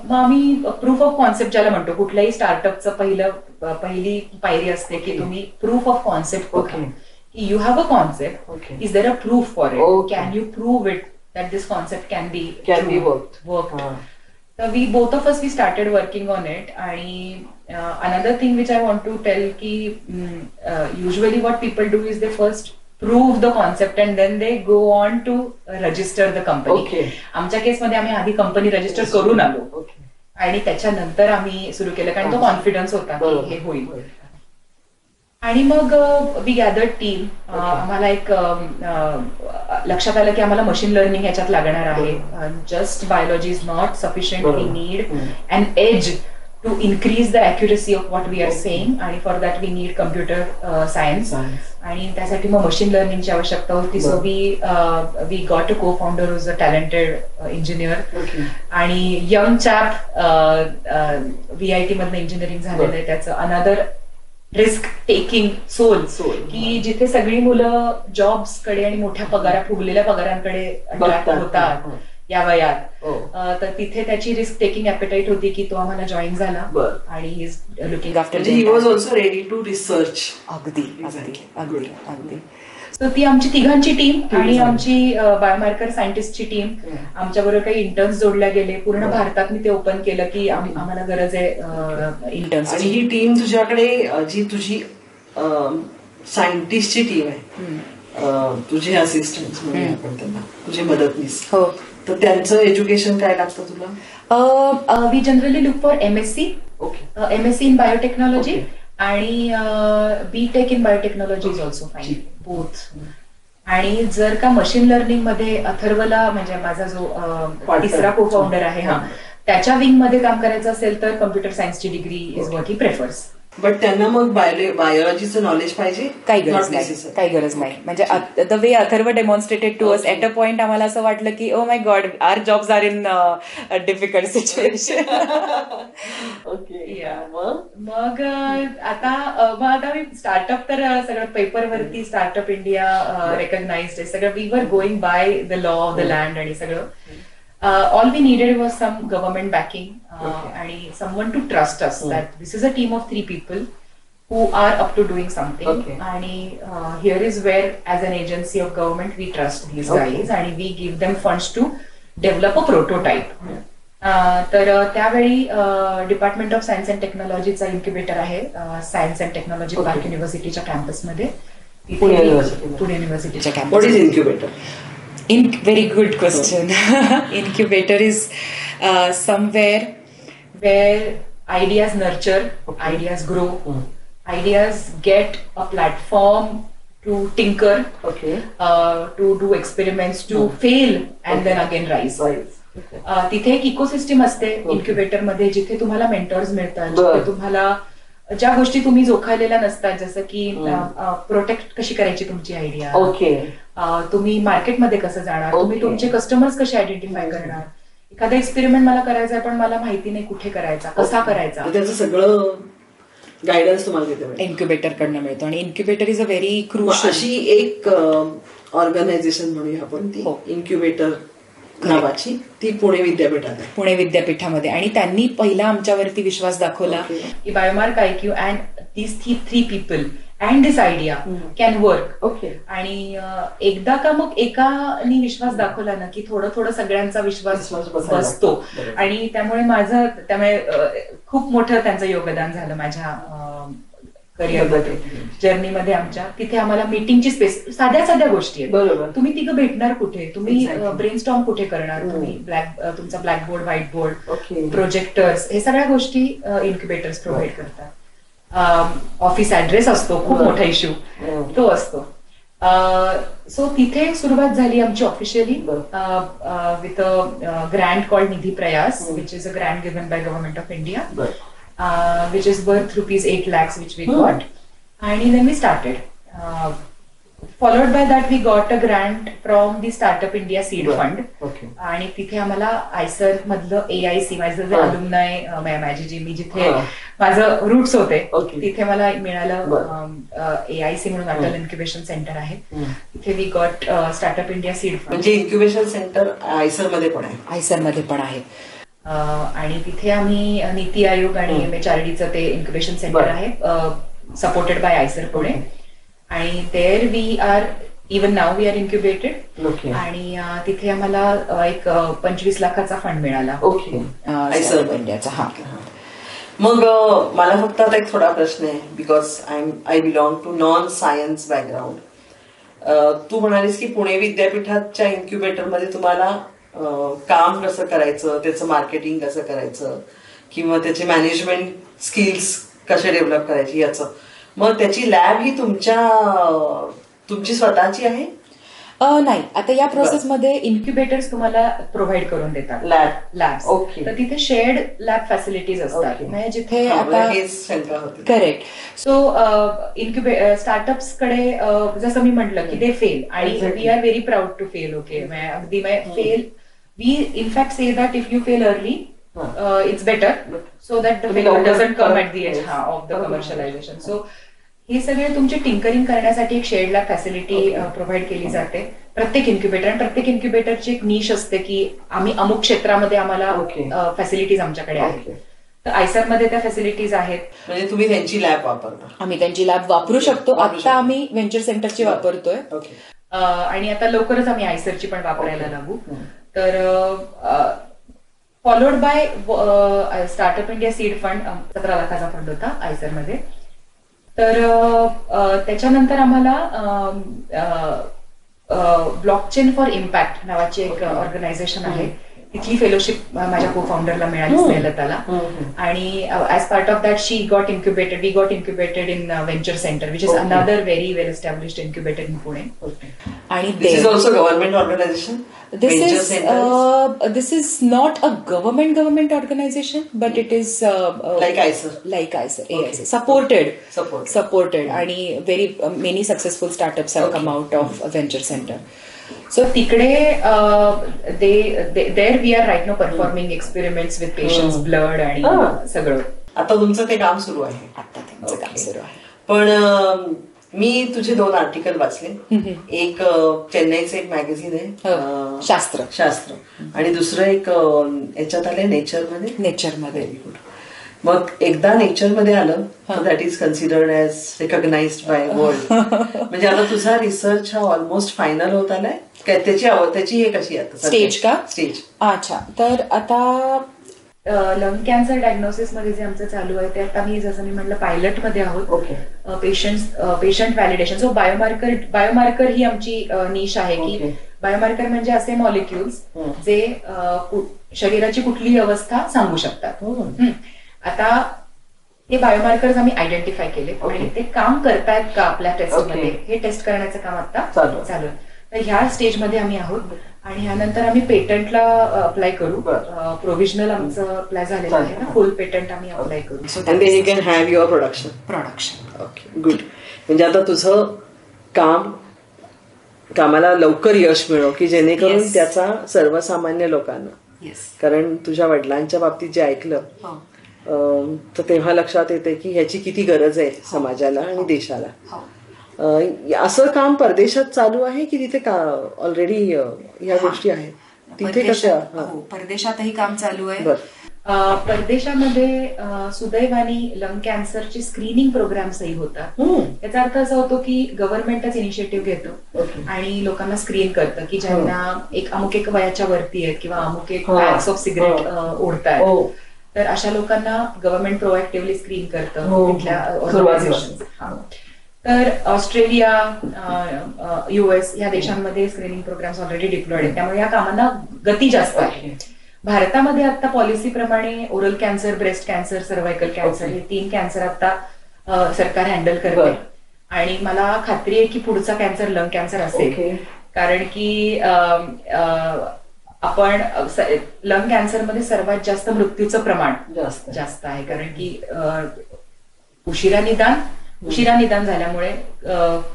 Speaker 2: मग आम्ही प्रूफ ऑफ कॉन्सेप्ट ज्याला म्हणतो, कुठल्याही स्टार्टअपचं पहिली पायरी असते की तुम्ही प्रूफ ऑफ कॉन्सेप्ट बघा. You have a concept, is there a proof for it, can you prove it that this concept can be work. तर we both of us we started working on it. आणि another thing which I want to tell की usually what people do is they first prove the concept and then they go on to register the company. आमच्या केसमध्ये आम्ही आधी company register करून आलो आणि त्याच्यानंतर आम्ही सुरू केलं, कारण तो कॉन्फिडन्स होता की हे होईल. आणि मग वी गॅदर्ड टीम. आम्हाला एक लक्षात आलं की आम्हाला मशीन लर्निंग ह्याच्यात लागणार आहे. Just biology is not sufficient. We need an edge to increase the accuracy of what we are saying, आणि for that we need computer science. आणि त्यासाठी मग मशीन लर्निंगची आवश्यकता होती. So we got a co-founder who is a talented engineer आणि young chap VIT मधनं engineering झालेलं आहे. त्याचं अनदर रिस्क टेकिंग सोल की जिथे सगळी मुलं जॉब्स कडे आणि मोठ्या फुगलेल्या पगारांकडे अट्रॅक्ट होतात या वयात, तर तिथे त्याची रिस्क टेकिंग ॲपेटाईट होती की तो आम्हाला जॉईन झाला आणि he is looking after.
Speaker 1: He was also ready to research.
Speaker 2: अगदी अगदी अगदी अगदी. सो ती आमची तिघांची टीम आणि आमची बायोमार्कर सायंटिस्टची टीम. आमच्याबरोबर काही इंटर्न्स जोडल्या गेले. पूर्ण भारतात मी ते ओपन केलं की आम्हाला गरज आहे इंटर्न्स.
Speaker 1: आणि ही टीम तुझ्याकडे जी तुझी सायंटिस्टची टीम आहे, तुझे असिस्टंट म्हणूया आपण त्यांना, तुझे मदतनीस, तर त्यांचं एज्युकेशन काय लागतं तुला?
Speaker 2: We generally look for MSc in biotechnology आणि BTech in biotechnology is also fine, both. आणि जर का मशीन लर्निंग मध्ये अथर्वला, म्हणजे माझा जो तिसरा को फाउंडर आहे, त्याच्या विंग मध्ये काम करायचं असेल तर कम्प्युटर सायन्सची degree is what he prefers.
Speaker 1: But त्यांना मग बायोलॉजीचं नॉलेज पाहिजे?
Speaker 2: काही गरज नाही. म्हणजे the way Atharva demonstrated to us at a point आम्हाला असं वाटलं की oh my God, are jobs are in difficult situation. मग आता मी स्टार्टअप तर सगळं पेपरवरती स्टार्टअप इंडिया रेकग्नाइज्ड आहे सगळं. We were going by the law of the land आणि सगळं. All we needed was some government backing and someone to trust us that this is a team of 3 people who are up to doing something. And here is where, as an agency of government, we trust these guys and we give them funds to develop a prototype. तर त्यावेळी department of science and टेक्नॉलॉजीचा incubator आहे science and technology park युनिव्हर्सिटीच्या कॅम्पसमध्ये, पुणे युनिव्हर्सिटीच्या campus.
Speaker 1: What is incubator?
Speaker 2: Very good question. Incubator is somewhere where ideas nurture, ideas grow, ideas get a platform to tinker, to do experiments, to fail and then again rise. तिथे एक ecosystem असते incubator मध्ये, जिथे तुम्हाला mentors मिळतात, जिथे तुम्हाला ज्या गोष्टी तुम्ही जोखायलेल्या नसतात, जसं की प्रोटेक्ट कशी करायची तुमची आयडिया, तुम्ही मार्केटमध्ये कसं जाणार, तुम्ही तुमचे कस्टमर्स कसे आयडेंटिफाय करणार, एखादा एक्सपेरिमेंट मला करायचा आहे पण मला माहिती नाही कुठे करायचा, कसा करायचा,
Speaker 1: त्याचं सगळं गायडन्स तुम्हाला
Speaker 2: इन्क्युबेटर कडनं मिळतो. आणि incubator is a very crucial
Speaker 1: अशी एक ऑर्गनायझेशन म्हणूया आपण, ती इन्क्युबेटर नावाची, ती पुणे विद्यापीठामध्ये. आणि त्यांनी पहिला आमच्यावरती विश्वास दाखवला की बायोमार्क IQ and these 3 people and this idea can work. आणि एकदा का मग एकाने विश्वास दाखवला ना की थोडं थोडं सगळ्यांचा विश्वास बसतो. आणि त्यामुळे खूप मोठं त्यांचं योगदान झालं माझ्या करिअरमध्ये, जर्नीमध्ये आमच्या. तिथे आम्हाला मीटिंगची स्पेस, साध्या गोष्टी आहेत. बरोबर. तुम्ही तिघं भेटणार कुठे, तुम्ही ब्रेनस्टॉर्म कुठे करणार, तुम्ही तुमचा ब्लॅकबोर्ड, व्हाईट बोर्ड, प्रोजेक्टर्स, हे सगळ्या गोष्टी इन्क्युबेटर्स प्रोव्हाइड करतात. ऑफिस ऍड्रेस असतो, खूप मोठा इश्यू तो असतो. सो तिथे सुरुवात झाली आमची officially with a grant called Nidhi Prayas, which is a grant given by government of India, which is worth ₹8 lakhs, which we got. And then we started.
Speaker 2: Followed by that we got a grant from the startup India seed fund.
Speaker 1: Okay.
Speaker 2: आणि तिथे आम्हाला IISER मधलं AIC माझं जे अलुमनाय माझी जी मी जिथे माझं roots होते तिथे मला मिळालं. AIC म्हणून अटल इन्क्युबेशन सेंटर आहे. तिथे we got startup India seed fund.
Speaker 1: म्हणजे इन्क्युबेशन सेंटर आयसर मध्ये पण आहे.
Speaker 2: आयसर मध्ये पण आहे. आणि तिथे आम्ही नीती आयोग आणि MHRDचं ते इन्क्युबेशन सेंटर आहे सपोर्टेड बाय आयसर पुणे. आणि there we are even now we are incubated. आणि तिथे आम्हाला एक 25 लाखाचा फंड मिळाला.
Speaker 1: ओके.
Speaker 2: आयसर इंडियाचा. हा.
Speaker 1: मग मला फक्त आता एक थोडा प्रश्न आहे, because I belong to non science background. तू म्हणालीस की पुणे विद्यापीठाच्या इन्क्युबेटरमध्ये तुम्हाला काम कसं करायचं, त्याचं मार्केटिंग कसं करायचं किंवा त्याचे मॅनेजमेंट स्किल्स कसे डेव्हलप करायचे याचं, मग त्याची लॅब ही तुमची स्वतःची आहे?
Speaker 2: नाही. आता या प्रोसेसमध्ये इन्क्युबेटर्स तुम्हाला प्रोव्हाइड करून देतात लॅब्स.
Speaker 1: ओके.
Speaker 2: तर तिथे शेअर्ड लॅब फॅसिलिटीज असतात. म्हणजे जिथे
Speaker 1: आता
Speaker 2: करेक्ट. सो स्टार्टअप्स कडे जसं मी म्हटलं की दे फेल आणि we are very proud to fail. Okay. अगदी fail we in fact say that if you fail early it's better so that the fail doesn't come at the edge of the commercialisation. So हे सगळे तुमचे tinkering करण्यासाठी एक shared lab facility provide केली जाते प्रत्येक incubator. आणि प्रत्येक इन्क्युबेटरची एक निश असते की आम्ही अमुक क्षेत्रामध्ये आम्हाला फॅसिलिटीज आमच्याकडे आहेत. तर आयसरमध्ये त्या फॅसिलिटीज आहेत.
Speaker 1: म्हणजे तुम्ही त्यांची लॅब वापरता?
Speaker 2: आम्ही त्यांची लॅब वापरू शकतो. आता आम्ही व्हेंचर सेंटरची वापरतोय आणि आता लवकरच आम्ही आयसरची पण वापरायला लागू. तर followed by startup India seed fund 17 लाखाचा फंड होता आयसरमध्ये. तर त्याच्यानंतर आम्हाला ब्लॉकचेन फॉर इम्पॅक्ट नावाची एक ऑर्गनायझेशन आहे. तिथली फेलोशिप माझ्या को फाउंडरला मिळाली स्नेहलताला. आणि as part of that we got incubated in venture centre which is another very well established incubator in Pune.
Speaker 1: आणि this is also government organisation?
Speaker 2: This is not a government organization, but it is
Speaker 1: like ICER,
Speaker 2: AIC, supported, आणि very many successful startups have come out of a venture center. So तिकडे there we are right now performing experiments with patients' blood आणि सगळं.
Speaker 1: आता तुमचं ते काम सुरू आहे?
Speaker 2: आता त्यांचं काम सुरू आहे.
Speaker 1: पण मी तुझे 2 आर्टिकल वाचले. एक चेन्नईचं एक मॅगझिन आहे शास्त्र आणि दुसरं एक याच्यात आलंय नेचरमध्ये. मग एकदा नेचरमध्ये आलं that is considered as recognised by world. म्हणजे आता तुझा रिसर्च हा ऑलमोस्ट फायनल होत आलाय. त्याची हे कशी आहे
Speaker 2: स्टेज? अच्छा. तर आता लंग कॅन्सर डायग्नोसिस मध्ये जे आमचं चालू आहे ते आता मी जसं मी म्हटलं पायलट मध्ये आहोत. Patient validation. सो बायोमार्कर ही आमची निश आहे की बायोमार्कर म्हणजे असे मॉलिक्युल्स जे शरीराची कुठलीही अवस्था सांगू शकतात. आता हे बायोमार्कर्स आम्ही आयडेंटिफाय केले आणि ते काम करतायत का आपल्या टेस्टमध्ये हे टेस्ट करण्याचं काम आता चालू आहे. तर ह्या स्टेजमध्ये आम्ही आहोत आणि ह्यानंतर आम्ही पेटंटला अप्लाय करू. प्रोव्हिजनल आमचं अप्लाय झालेलं आहे ना, फुल पेटंट आम्ही अप्लाय करू.
Speaker 1: So then you can have your production. Okay, good. म्हणजे आता तुझं कामाला लवकर यश मिळो की जेणेकरून त्याचा सर्वसामान्य लोकांना, कारण तुझ्या वडिलांच्या बाबतीत जे ऐकलं तर तेव्हा लक्षात येते की ह्याची किती गरज आहे समाजाला आणि देशाला. असं काम परदेशात चालू आहे की तिथे ऑलरेडी ह्या गोष्टी आहेत? तिथे कसं?
Speaker 2: परदेशातही काम चालू आहे. परदेशामध्ये सुदैवानी लंग कॅन्सरची स्क्रीनिंग प्रोग्राम्सही होतात. याचा अर्थ असा होतो की गव्हर्नमेंटच इनिशिएटिव्ह घेतो आणि लोकांना स्क्रीन करतं की ज्यांना अमुक एक वयाच्या वरती आहेत किंवा अमुक एक पॅक्स ऑफ सिगरेट ओढतायत, तर अशा लोकांना गव्हर्नमेंट प्रोएक्टिव्हली स्क्रीन करतं कुठल्या ऑर्गनायझेशन. तर ऑस्ट्रेलिया, US या देशांमध्ये स्क्रीनिंग प्रोग्राम्स ऑलरेडी डिप्लॉयड आहेत. त्यामुळे या कामांना गती जास्त आहे. भारतामध्ये आता पॉलिसीप्रमाणे oral cancer, breast cancer, cervical cancer हे 3 कॅन्सर आता सरकार हँडल करते आणि मला खात्री आहे की पुढचा कॅन्सर लंग कॅन्सर असेल. कारण की आपण लंग कॅन्सरमध्ये सर्वात जास्त मृत्यूचं प्रमाण जास्त आहे. कारण की उशिरा निदान उशिरा निदान झाल्यामुळे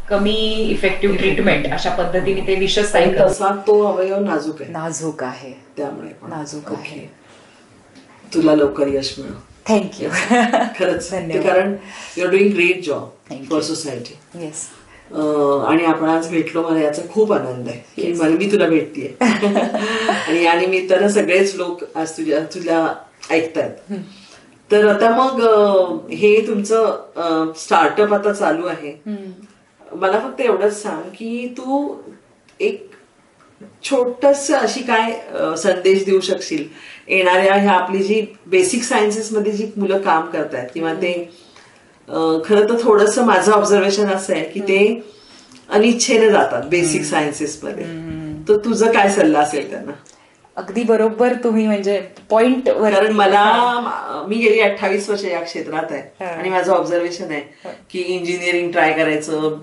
Speaker 2: कमी इफेक्टिव्ह ट्रीटमेंट अशा पद्धतीने ते विशेष सायकल.
Speaker 1: तसा तो अवयव नाजूक आहे.
Speaker 2: नाजूक आहे,
Speaker 1: त्यामुळे
Speaker 2: नाजूक आहे.
Speaker 1: तुला लवकर यश मिळो.
Speaker 2: थँक्यू.
Speaker 1: खरंच कारण you are doing great job for society.
Speaker 2: Yes.
Speaker 1: आणि आपण आज भेटलो, मला याचा खूप आनंद आहे की मी तुला भेटतेय. आणि या निमित्तानं सगळेच लोक आज तुला ऐकतायत. तर आता मग हे तुमचं स्टार्टअप आता चालू आहे. मला फक्त एवढंच सांग की तू एक छोटस अशी काय संदेश देऊ शकशील येणाऱ्या ह्या आपली जी बेसिक सायन्सेस मध्ये जी मुलं काम करतायत, किंवा ते खरं तर थोडस माझं ऑब्झर्वेशन असं आहे की ते अनिच्छेने जातात बेसिक सायन्सेस मध्ये. तर तुझं काय सल्ला असेल त्यांना?
Speaker 2: अगदी बरोबर तुम्ही म्हणजे पॉइंट.
Speaker 1: कारण मी गेली 28 वर्ष या क्षेत्रात आहे आणि माझं ऑब्झर्वेशन आहे की इंजिनिअरिंग ट्राय करायचं,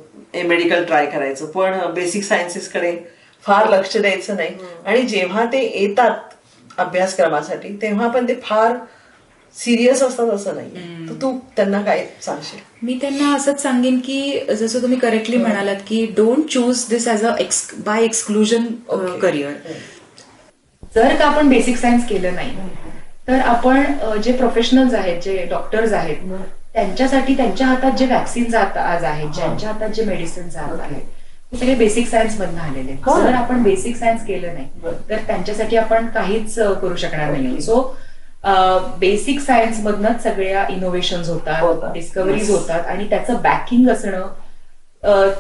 Speaker 1: मेडिकल ट्राय करायचं, पण बेसिक सायन्सेसकडे फार लक्ष द्यायचं नाही. आणि जेव्हा ते येतात अभ्यासक्रमासाठी तेव्हा पण ते फार सिरियस असतात असं नाही. तर तू त्यांना काय सांगशील?
Speaker 2: मी त्यांना असंच सांगेन की जसं तुम्ही करेक्टली म्हणालात की don't choose this as a by exclusion career. जर का आपण बेसिक सायन्स केलं नाही तर आपण जे प्रोफेशनल्स आहेत, जे डॉक्टर्स आहेत, त्यांच्यासाठी त्यांच्या हातात जे वॅक्सिन्स आज आहेत, ज्यांच्या हातात जे मेडिसिन्स आज आहेत, ते सगळे बेसिक सायन्स मधून आलेले. जर आपण बेसिक सायन्स केलं नाही तर त्यांच्यासाठी आपण काहीच करू शकणार नाही. सो बेसिक सायन्स मधनच सगळ्या इनोव्हेशन्स होतात, डिस्कव्हरीज होतात, आणि त्याचं बॅकिंग असणं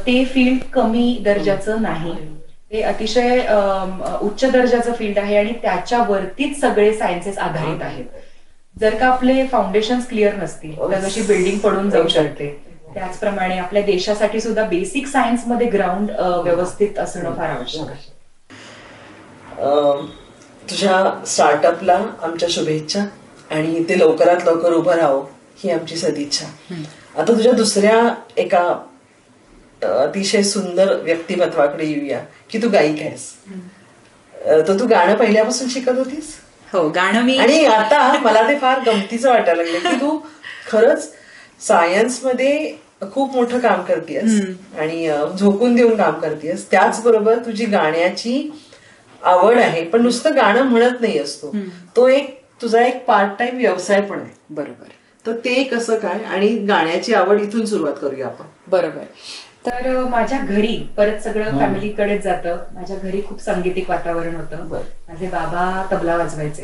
Speaker 2: ते फील्ड कमी दर्जाचं नाही. ते अतिशय उच्च दर्जाचं फील्ड आहे आणि त्याच्यावरतीच सगळे सायन्सेस आधारित आहेत. जर का आपले फाउंडेशन्स क्लिअर नसतील तर जशी बिल्डिंग पडून जाऊ शकते, त्याचप्रमाणे आपल्या देशासाठी सुद्धा बेसिक सायन्स मध्ये ग्राउंड व्यवस्थित असणं फार आवश्यक आहे.
Speaker 1: तुझ्या स्टार्टअपला आमच्या शुभेच्छा आणि ते लवकरात लवकर उभं राहो ही आमची सदिच्छा. आता तुझ्या दुसऱ्या एका अतिशय सुंदर व्यक्तिमत्वाकडे येऊया की तू गायिका आहेस. तर तू गाणं पहिल्यापासून शिकत होतीस?
Speaker 2: हो, गाणं मी.
Speaker 1: आणि आता मला ते फार गमतीचं वाटायला लागलं की तू खरंच सायन्समध्ये खूप मोठं काम करतेस आणि झोकून देऊन काम करतेस. त्याचबरोबर तुझी गाण्याची आवड आहे, पण नुसतं गाणं म्हणत नाही असतो, तो एक तुझा एक पार्ट टाइम व्यवसाय पण आहे.
Speaker 2: बरोबर.
Speaker 1: तर ते कसं काय, आणि गाण्याची आवड इथून सुरुवात करूया आपण.
Speaker 2: बरोबर. तर माझ्या घरी परत सगळं फॅमिलीकडेच जातं. माझ्या घरी खूप सांगीतिक वातावरण होतं. माझे बाबा तबला वाजवायचे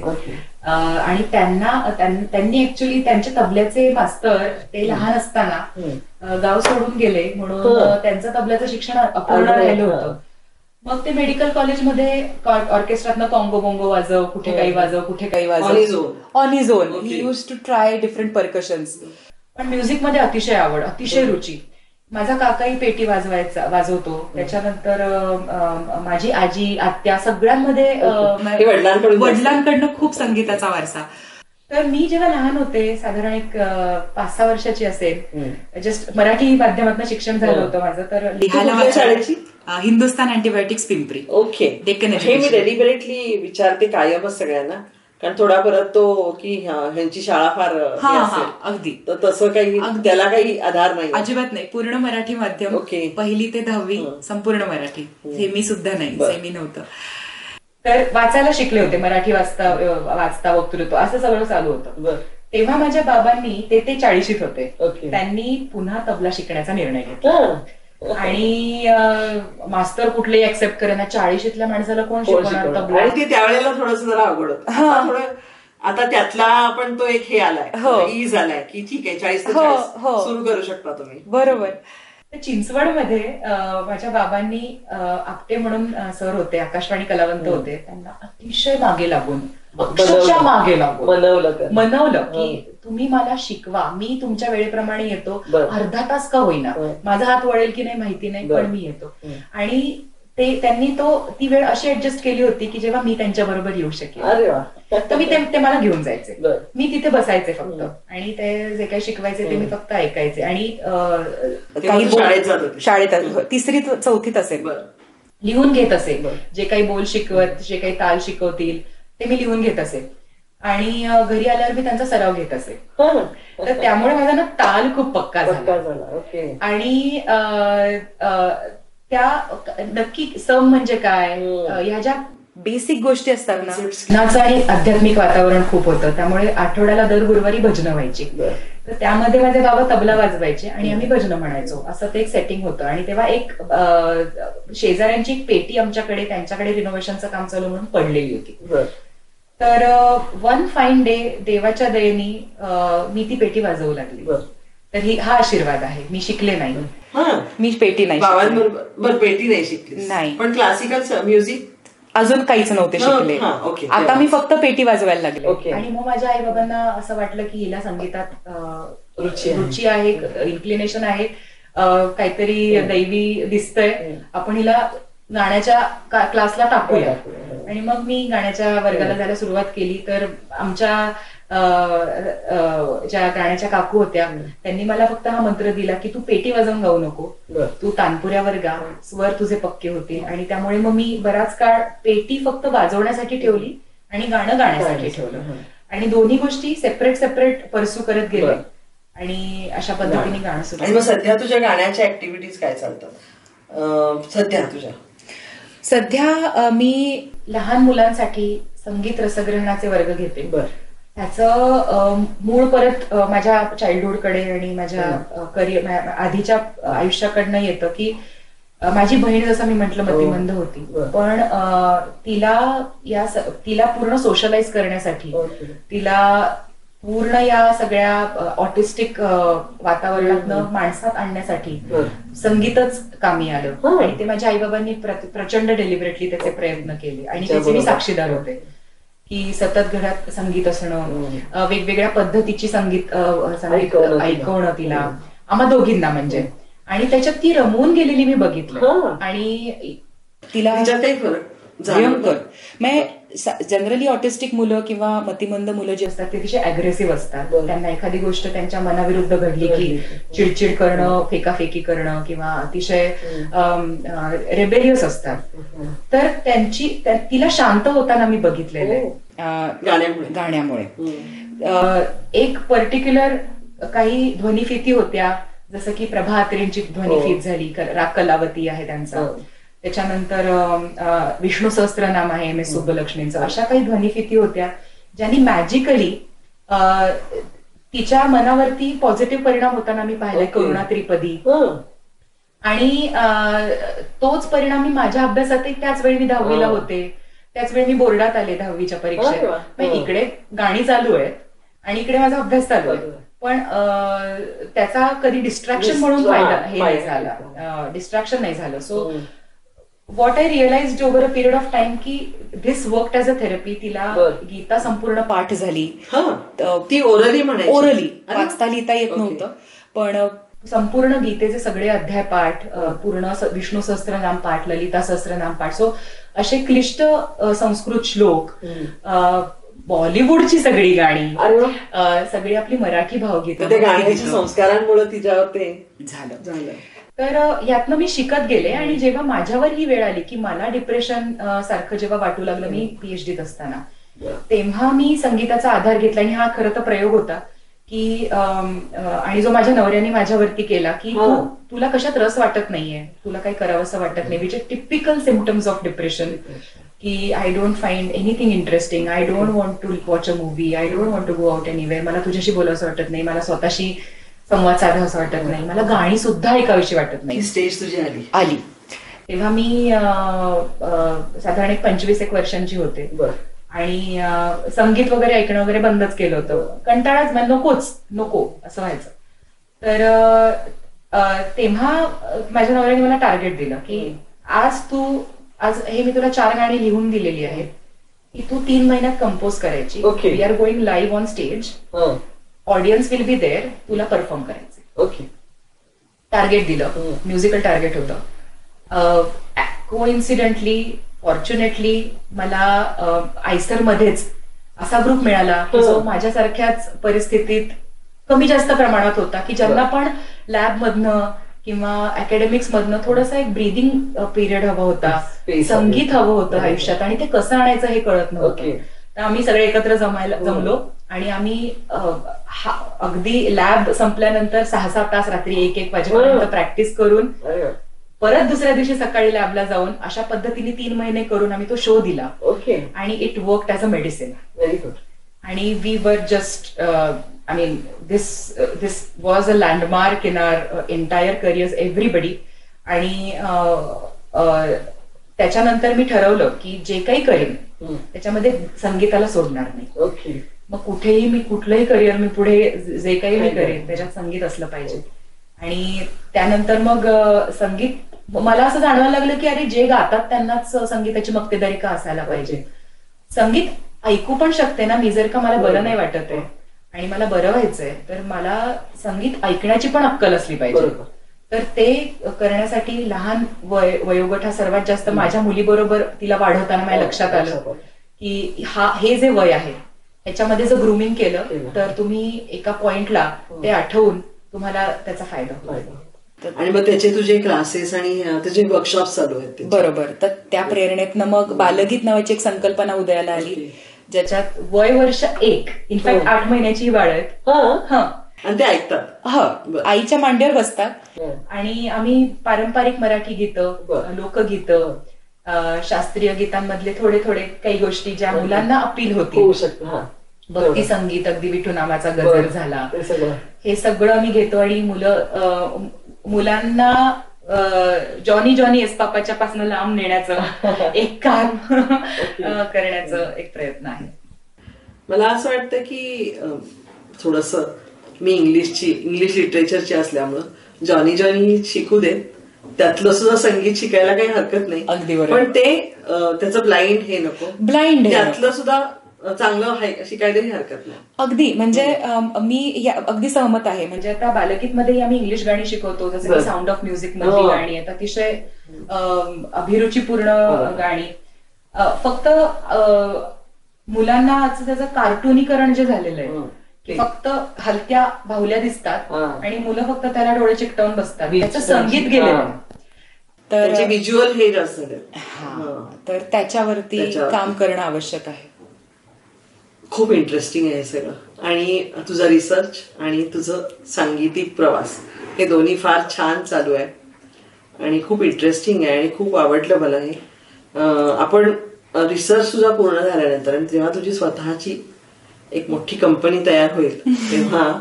Speaker 2: आणि त्यांनी ऍक्च्युली त्यांचे तबल्याचे मास्तर ते लहान असताना गाव सोडून गेले, म्हणून त्यांचं तबल्याचं शिक्षण अपूर्ण राहिलं होतं. मग ते मेडिकल कॉलेजमध्ये ऑर्केस्ट्रातनं कॉंगो बोंगो वाजव, कुठे काही वाजव, कुठे काही वाजव, on his own. He use to try different percussions. पण म्युझिकमध्ये अतिशय आवड, अतिशय रुची. माझा काकाही पेटी वाजवतो. त्याच्यानंतर माझी आजी, आत्या, सगळ्यांमध्ये वडिलांकडनं खूप संगीताचा वारसा. तर मी जेव्हा लहान होते, साधारण एक 5-6 वर्षाची असेल, जस्ट मराठी माध्यमातून शिक्षण झालं होतं माझं. तर लिहायला
Speaker 1: शाळेची
Speaker 2: हिंदुस्थान अँटीबायोटिक्स पिंपरी.
Speaker 1: ओके. हे मी डेलिबरेटली विचारते कायमच सगळ्यांना, कारण थोडा परत तो की ह्यांची शाळा फार
Speaker 2: अगदी,
Speaker 1: तर तसं काही त्याला काही आधार नाही?
Speaker 2: अजिबात नाही. पूर्ण मराठी माध्यम, 1ली ते 10वी संपूर्ण मराठी. सेमी सुद्धा नाही, सेमी नव्हतं. तर वाचायला शिकले होते, मराठी वाचता वक्तृत्व असं सगळं चालू होतं. तेव्हा माझ्या बाबांनी ते 40शीत होते, त्यांनी पुन्हा तबला शिकण्याचा निर्णय घेतला. आणि मास्तर कुठलेही ऍक्सेप्ट करेना, 40शीतल्या माणसाला कोण शिकवणार तबला.
Speaker 1: आणि ते त्यावेळेला थोडंसं जरा अवघड होतं. आता त्यातला पण तो एक हे आलाय, ईज आलाय की ठीक आहे 40 सुरू करू शकता तुम्ही.
Speaker 2: बरोबर. चिंचवडमध्ये माझ्या बाबांनी आपटे म्हणून सर होते, आकाशवाणी कलावंत होते, त्यांना अतिशय मागे लागून, अक्षरशः मागे लागून मनवलं की तुम्ही मला शिकवा, मी तुमच्या वेळेप्रमाणे येतो, अर्धा तास का होईना, माझा हात वळेल की नाही माहिती नाही, पण मी येतो. आणि त्यांनी ती वेळ अशी ऍडजस्ट केली होती की जेव्हा मी त्यांच्या बरोबर येऊ शकेल. तर मी ते मला घेऊन जायचे, मी तिथे बसायचे फक्त, आणि ते जे काही शिकवायचे ते मी फक्त ऐकायचे. आणि काही शाळेत 3री-4थीत असेल, लिहून घेत असेल, जे काही बोल शिकवत, जे काही ताल शिकवतील ते मी लिहून घेत असेल. आणि घरी आल्यावर मी त्यांचा सराव घेत असे. तर त्यामुळे माझा ना ताल खूप पक्का झाला. आणि त्या नक्की सम म्हणजे काय, ह्या ज्या बेसिक गोष्टी असतात ना, नाचं आणि आध्यात्मिक वातावरण खूप होतं. त्यामुळे आठवड्याला दर गुरुवारी भजनं व्हायची. तर त्यामध्ये माझे बाबा तबला वाजवायचे आणि आम्ही भजनं म्हणायचो. असं ते एक सेटिंग होतं. आणि तेव्हा एक शेजाऱ्यांची एक पेटी आमच्याकडे, त्यांच्याकडे रिनोव्हेशनचं काम चालू म्हणून पडलेली होती. तर वन फाईन डे देवाच्या दयेनी मी ती पेटी वाजवू लागली. तर हा आशीर्वाद आहे. मी शिकले नाही, मी पेटी नाही
Speaker 1: पेटी नाही शिकली, नाही. पण क्लासिकल म्युझिक
Speaker 2: अजून काहीच नव्हते शिकले. आता मी फक्त पेटी वाजवायला लागले. आणि मग माझ्या आई बाबांना असं वाटलं की हिला संगीतात रुची आहे, इन्क्लिनेशन आहे, काहीतरी दैवी दिसतंय, आपण हिला गाण्याच्या क्लासला टाकूया. आणि मग मी गाण्याच्या वर्गाला जायला सुरुवात केली. तर आमच्या ज्या गाण्याच्या काकू होत्या त्यांनी मला फक्त हा मंत्र दिला की तू पेटी वाजवून गाऊ नको, तू तानपुऱ्यावर गा, स्वर तुझे पक्के होते. आणि त्यामुळे मग मी बराच काळ पेटी फक्त वाजवण्यासाठी ठेवली आणि गाणं गाण्यासाठी ठेवलं. आणि दोन्ही गोष्टी सेपरेट सेपरेट परसू करत गेले आणि अशा पद्धतीने गाणं सुरू.
Speaker 1: आणि मग सध्या तुझ्या गाण्याच्या ऍक्टिव्हिटीज काय चालतात
Speaker 2: सध्या मी लहान मुलांसाठी संगीत रसग्रहणाचे वर्ग घेते. त्याचं मूळ परत माझ्या चाइल्डहुडकडे आणि माझ्या करिअर आधीच्या आयुष्याकडनं येतं की माझी बहीण, जसं मी म्हटलं, मतिमंद होती. पण तिला पूर्ण सोशलाइज करण्यासाठी, तिला पूर्ण या सगळ्या ऑटिस्टिक वातावरणातनं माणसात आणण्यासाठी संगीतच कामी आलं. आणि ते माझ्या आईबाबांनी प्रचंड डेलिबरेटली त्याचे प्रयत्न केले आणि त्याचे मी साक्षीदार होते की सतत घरात संगीत असणं, वेगवेगळ्या पद्धतीची संगीत ऐकवणं तिला, आम्हा दोघींना म्हणजे. आणि त्याच्यात ती रमवून गेलेली मी बघितलं. आणि तिला भयंकर जनरली ऑटिस्टिक मुलं किंवा मतिमंद मुलं जी असतात ते अतिशय अग्रेसिव्ह असतात. त्यांना एखादी गोष्ट त्यांच्या मनाविरुद्ध घडली की चिडचिड करणं, फेकाफेकी करणं किंवा अतिशय रेबेलियस असतात. तर तिला शांत होताना मी बघितलेलं आहे गाण्यामुळे. एक पर्टिक्युलर काही ध्वनिफिती होत्या, जसं की प्रभा अत्रेंची ध्वनिफीत झाली, राग कलावती आहे त्यांचा, त्याच्यानंतर विष्णू सहस्त्रनाम आहे एम एस सुब्बलक्ष्मींचं. अशा काही ध्वनिफिती होत्या ज्यांनी मॅजिकली तिच्या मनावरती पॉझिटिव्ह परिणाम होताना मी पाहिलाय. करुणा त्रिपदी. आणि तोच परिणाम मी माझ्या अभ्यासातही, त्याच वेळी मी 10वीला होते, त्याच वेळी मी बोर्डात आले 10वीच्या परीक्षेत. इकडे गाणी चालू आहेत आणि इकडे माझा अभ्यास चालू आहे. पण त्याचा कधी डिस्ट्रॅक्शन म्हणून फायदा हे नाही झाला, डिस्ट्रॅक्शन नाही झालं. So what I realised over a period of time की दिस वर्क ॲज अ थेरपी. तिला गीता संपूर्ण पाठ झाली,
Speaker 1: ती ओरली
Speaker 2: वाचता लिहिता येत नव्हतं, पण संपूर्ण गीतेचे सगळे अध्याय पाठ, पूर्ण विष्णू सहस्त्रनाम पाठ, ललिता सहस्त्रनाम पाठ. सो असे क्लिष्ट संस्कृत श्लोक, बॉलिवूडची सगळी गाणी, सगळी आपली मराठी भावगीतं,
Speaker 1: गाण्याच्या संस्कारांमुळे तिच्यावर ते
Speaker 2: झालं. तर यातनं मी शिकत गेले. आणि जेव्हा माझ्यावर ही वेळ आली की मला डिप्रेशन सारखं जेव्हा वाटू लागलं, मी पीएचडीत असताना, तेव्हा मी संगीताचा आधार घेतला. आणि हा खरं तर प्रयोग होता की आणि जो माझ्या नवऱ्याने माझ्यावरती केला की तुला कशात रस वाटत नाहीये, तुला काही करावंसं वाटत नाही, which are typical symptoms of depression. की I don't find anything interesting, I don't want to watch a movie, I don't want to go out anywhere, मला तुझ्याशी बोलावंसं वाटत नाही, मला स्वतःशी संवाद साधावासा वाटत नाही, मला गाणी सुद्धा ऐकावीशी वाटत नाही.
Speaker 1: स्टेज तुझी आली.
Speaker 2: तेव्हा मी साधारण 25 वर्षांची होते. आणि संगीत वगैरे ऐकणं वगैरे बंदच केलं होतं. कंटाळाच, नको असं व्हायचं. तर तेव्हा माझ्या नवऱ्याने मला टार्गेट दिलं की आज हे मी तुला 4 गाणी लिहून दिलेली आहेत की तू 3 महिन्यात कंपोज करायची. We are going live on stage, audience will be there, तुला परफॉर्म करायचं. टार्गेट दिलं, म्युझिकल टार्गेट होतं. कोइन्सिडेंटली, फॉर्च्युनेटली मला आयसर मध्येच असा ग्रुप मिळाला की जो माझ्यासारख्याच परिस्थितीत कमी जास्त प्रमाणात होता, की ज्यांना पण लॅब मधनं किंवा अकॅडमिक्स मधनं थोडासा एक ब्रीदिंग पिरियड हवा होता, संगीत हवं होतं आयुष्यात, आणि ते कसं आणायचं हे कळत नव्हतं. तर आम्ही सगळे एकत्र जमलो आणि आम्ही अगदी लॅब संपल्यानंतर 6-6 तास रात्री 1-1 वाजेपर्यंत प्रॅक्टिस करून परत दुसऱ्या दिवशी सकाळी लॅबला जाऊन अशा पद्धतीने 3 महिने करून आम्ही तो शो दिला.
Speaker 1: ओके.
Speaker 2: आणि it worked as a medicine.
Speaker 1: Very good.
Speaker 2: आणि we were just I mean, this was a landmark in our entire careers, everybody. आणि त्याच्यानंतर मी ठरवलं की जे काही करेन त्याच्यामध्ये संगीताला सोडणार नाही.
Speaker 1: ओके.
Speaker 2: मग कुठेही मी कुठलंही करिअर मी पुढे जे काही मी करेन त्याच्यात संगीत असलं पाहिजे. आणि त्यानंतर मग संगीत मला असं जाणवायला लागलं की अरे जे गातात त्यांनाच संगीताची मक्तेदारी का असायला पाहिजे. संगीत ऐकू पण शकते ना मी, जर का मला बरं नाही वाटत आहे आणि मला बरं व्हायचंय तर मला संगीत ऐकण्याची पण अक्कल असली पाहिजे. तर ते करण्यासाठी लहान वयोगट हा सर्वात जास्त माझ्या मुलीबरोबर तिला वाढवताना माझ्या लक्षात आलं की हे जे वय आहे ह्याच्यामध्ये जर ग्रूमिंग केलं तर तुम्ही एका पॉइंटला ते आठवून तुम्हाला त्याचा फायदा होईल.
Speaker 1: आणि मग त्याचे तुझे क्लासेस आणि त्याचे वर्कशॉप चालू आहेत.
Speaker 2: बरोबर. तर त्या प्रेरणेतनं मग बालगीत नावाची एक संकल्पना उदयाला आली ज्याच्यात वय वर्ष 1, इनफॅक्ट 8 महिन्याची बाळ आहेत.
Speaker 1: आणि ते ऐकतात.
Speaker 2: आईच्या मांडीवर बसतात आणि आम्ही पारंपरिक मराठी गीतं, लोकगीतं, शास्त्रीय गीतांमधले थोडे थोडे काही गोष्टी ज्या मुलांना अपील होती, भक्ती संगीत, अगदी विठू नामाचा गजर झाला, हे सगळं आम्ही घेतो आणि मुलांना जॉनी जॉनी एस पापाच्या पासून लांब नेण्याचं एक काम करण्याचं एक प्रयत्न आहे.
Speaker 1: मला असं वाटतं की थोडस मी इंग्लिश लिटरेचरची असल्यामुळं जॉनी जॉनी शिकू देत, त्यातलं सुद्धा संगीत शिकायला काही हरकत नाही.
Speaker 2: अगदी.
Speaker 1: पण ते त्याचं ब्लाइंड हे नको,
Speaker 2: ब्लाइंड
Speaker 1: त्यातलं सुद्धा चांगलं शिकायलाही हरकत नाही.
Speaker 2: अगदी. म्हणजे मी अगदी सहमत आहे. म्हणजे आता बालगीतमध्ये आम्ही इंग्लिश गाणी शिकवतो, जसं की साऊंड ऑफ म्युझिक मधली गाणी आहेत, अतिशय अभिरुचीपूर्ण गाणी. फक्त मुलांना आज त्याचं कार्टुनीकरण जे झालेलं आहे की फक्त हलक्या बाहुल्या दिसतात आणि मुलं फक्त त्याला डोळे चिकटवून बसतात, त्याचं संगीत गेलेलं तर
Speaker 1: व्हिज्युअल हे जास्त.
Speaker 2: तर त्याच्यावरती काम करणं आवश्यक आहे.
Speaker 1: खूप इंटरेस्टिंग आहे सगळं. आणि तुझा रिसर्च आणि तुझं सांगीतिक प्रवास हे दोन्ही फार छान चालू आहे आणि खूप इंटरेस्टिंग आहे आणि खूप आवडलं मला हे. आपण रिसर्च तुझा पूर्ण झाल्यानंतर आणि तेव्हा तुझी स्वतःची एक मोठी कंपनी तयार होईल तेव्हा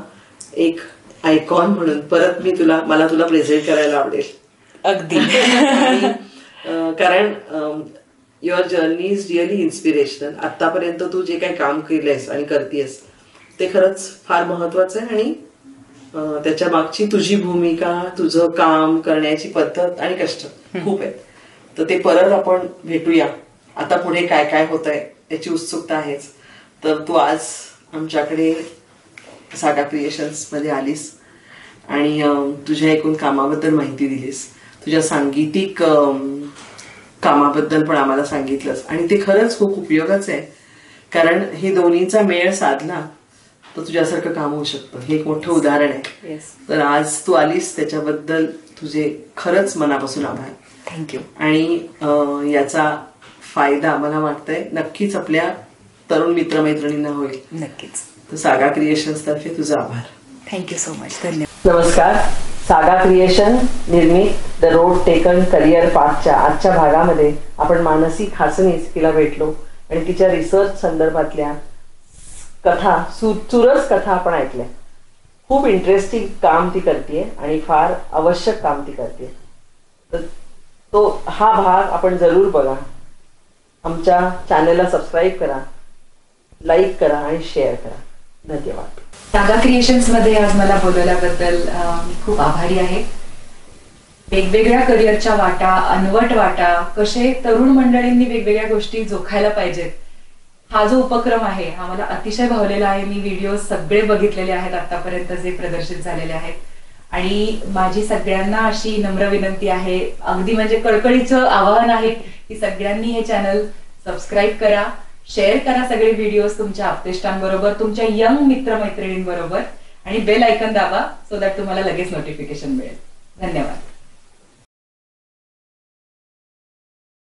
Speaker 1: एक आयकॉन म्हणून परत मला तुला प्रेझेंट करायला आवडेल.
Speaker 2: अगदी.
Speaker 1: कारण your journey is really inspirational. आतापर्यंत तू जे काही काम केलंयस आणि करतेयस ते खरंच फार महत्वाचं आहे आणि त्याच्या मागची तुझी भूमिका, तुझं काम करण्याची पद्धत आणि कष्ट खूप आहेत. तर ते परत आपण भेटूया. आता पुढे काय काय होत आहे याची उत्सुकता आहेच. तर तू आज आमच्याकडे सागा क्रिएशन्स मध्ये आलीस आणि तुझ्या एकूण कामाबद्दल माहिती दिलीस, तुझ्या सांगीतिक कामाबद्दल पण आम्हाला सांगितलंस आणि ते खरंच खूप उपयोगाचं आहे. कारण हे दोन्हीचा मेळ साधला तर तुझ्यासारखं काम होऊ शकतं. हे एक मोठं उदाहरण आहे. तर आज तू आलीस त्याच्याबद्दल तुझे खरंच मनापासून आभार.
Speaker 2: थँक्यू.
Speaker 1: आणि याचा फायदा मला वाटतंय नक्कीच आपल्या तरुण मित्रमैत्रिणींना होईल.
Speaker 2: नक्कीच.
Speaker 1: तर सागा क्रिएशन्स तर्फे तुझा आभार.
Speaker 2: Thank you so much. धन्यवाद.
Speaker 1: नमस्कार. सागा क्रिएशन निर्मित द रोड टेकन करिअर पाथच्या आजच्या भागामध्ये आपण मानसी खासनीस तिला भेटलो आणि तिच्या रिसर्च संदर्भातल्या कथा, चुरस कथा आपण ऐकल्या. खूप इंटरेस्टिंग काम ती करते आणि फार आवश्यक काम ती करते. तर तो हा भाग आपण जरूर बघा. आमच्या चॅनलला सबस्क्राईब करा, लाईक करा आणि शेअर करा. धन्यवाद.
Speaker 2: सागा क्रिएशन्स मध्ये आज मला बोलवल्याबद्दल मी खूप आभारी आहे. वेगवेगळ्या करिअरच्या वाटा, अनवट वाटा, कसे तरुण मंडळींनी वेगवेगळ्या गोष्टी जोखायला पाहिजेत, हा जो उपक्रम आहे हा मला अतिशय भावलेला आहे. मी व्हिडिओ सगळे बघितलेले आहेत आतापर्यंत जे प्रदर्शित झालेले आहेत आणि माझी सगळ्यांना अशी नम्र विनंती आहे, अगदी म्हणजे कळकळीचं आवाहन आहे की सगळ्यांनी हे चॅनल सबस्क्राईब करा, शेअर करा सगळे व्हिडिओज तुमच्या आप्तेष्टांबरोबर, तुमच्या यंग मित्रमैत्रिणींबरोबर आणि बेल आयकॉन दाबा सो दॅट तुम्हाला लगेच नोटिफिकेशन मिळेल. धन्यवाद.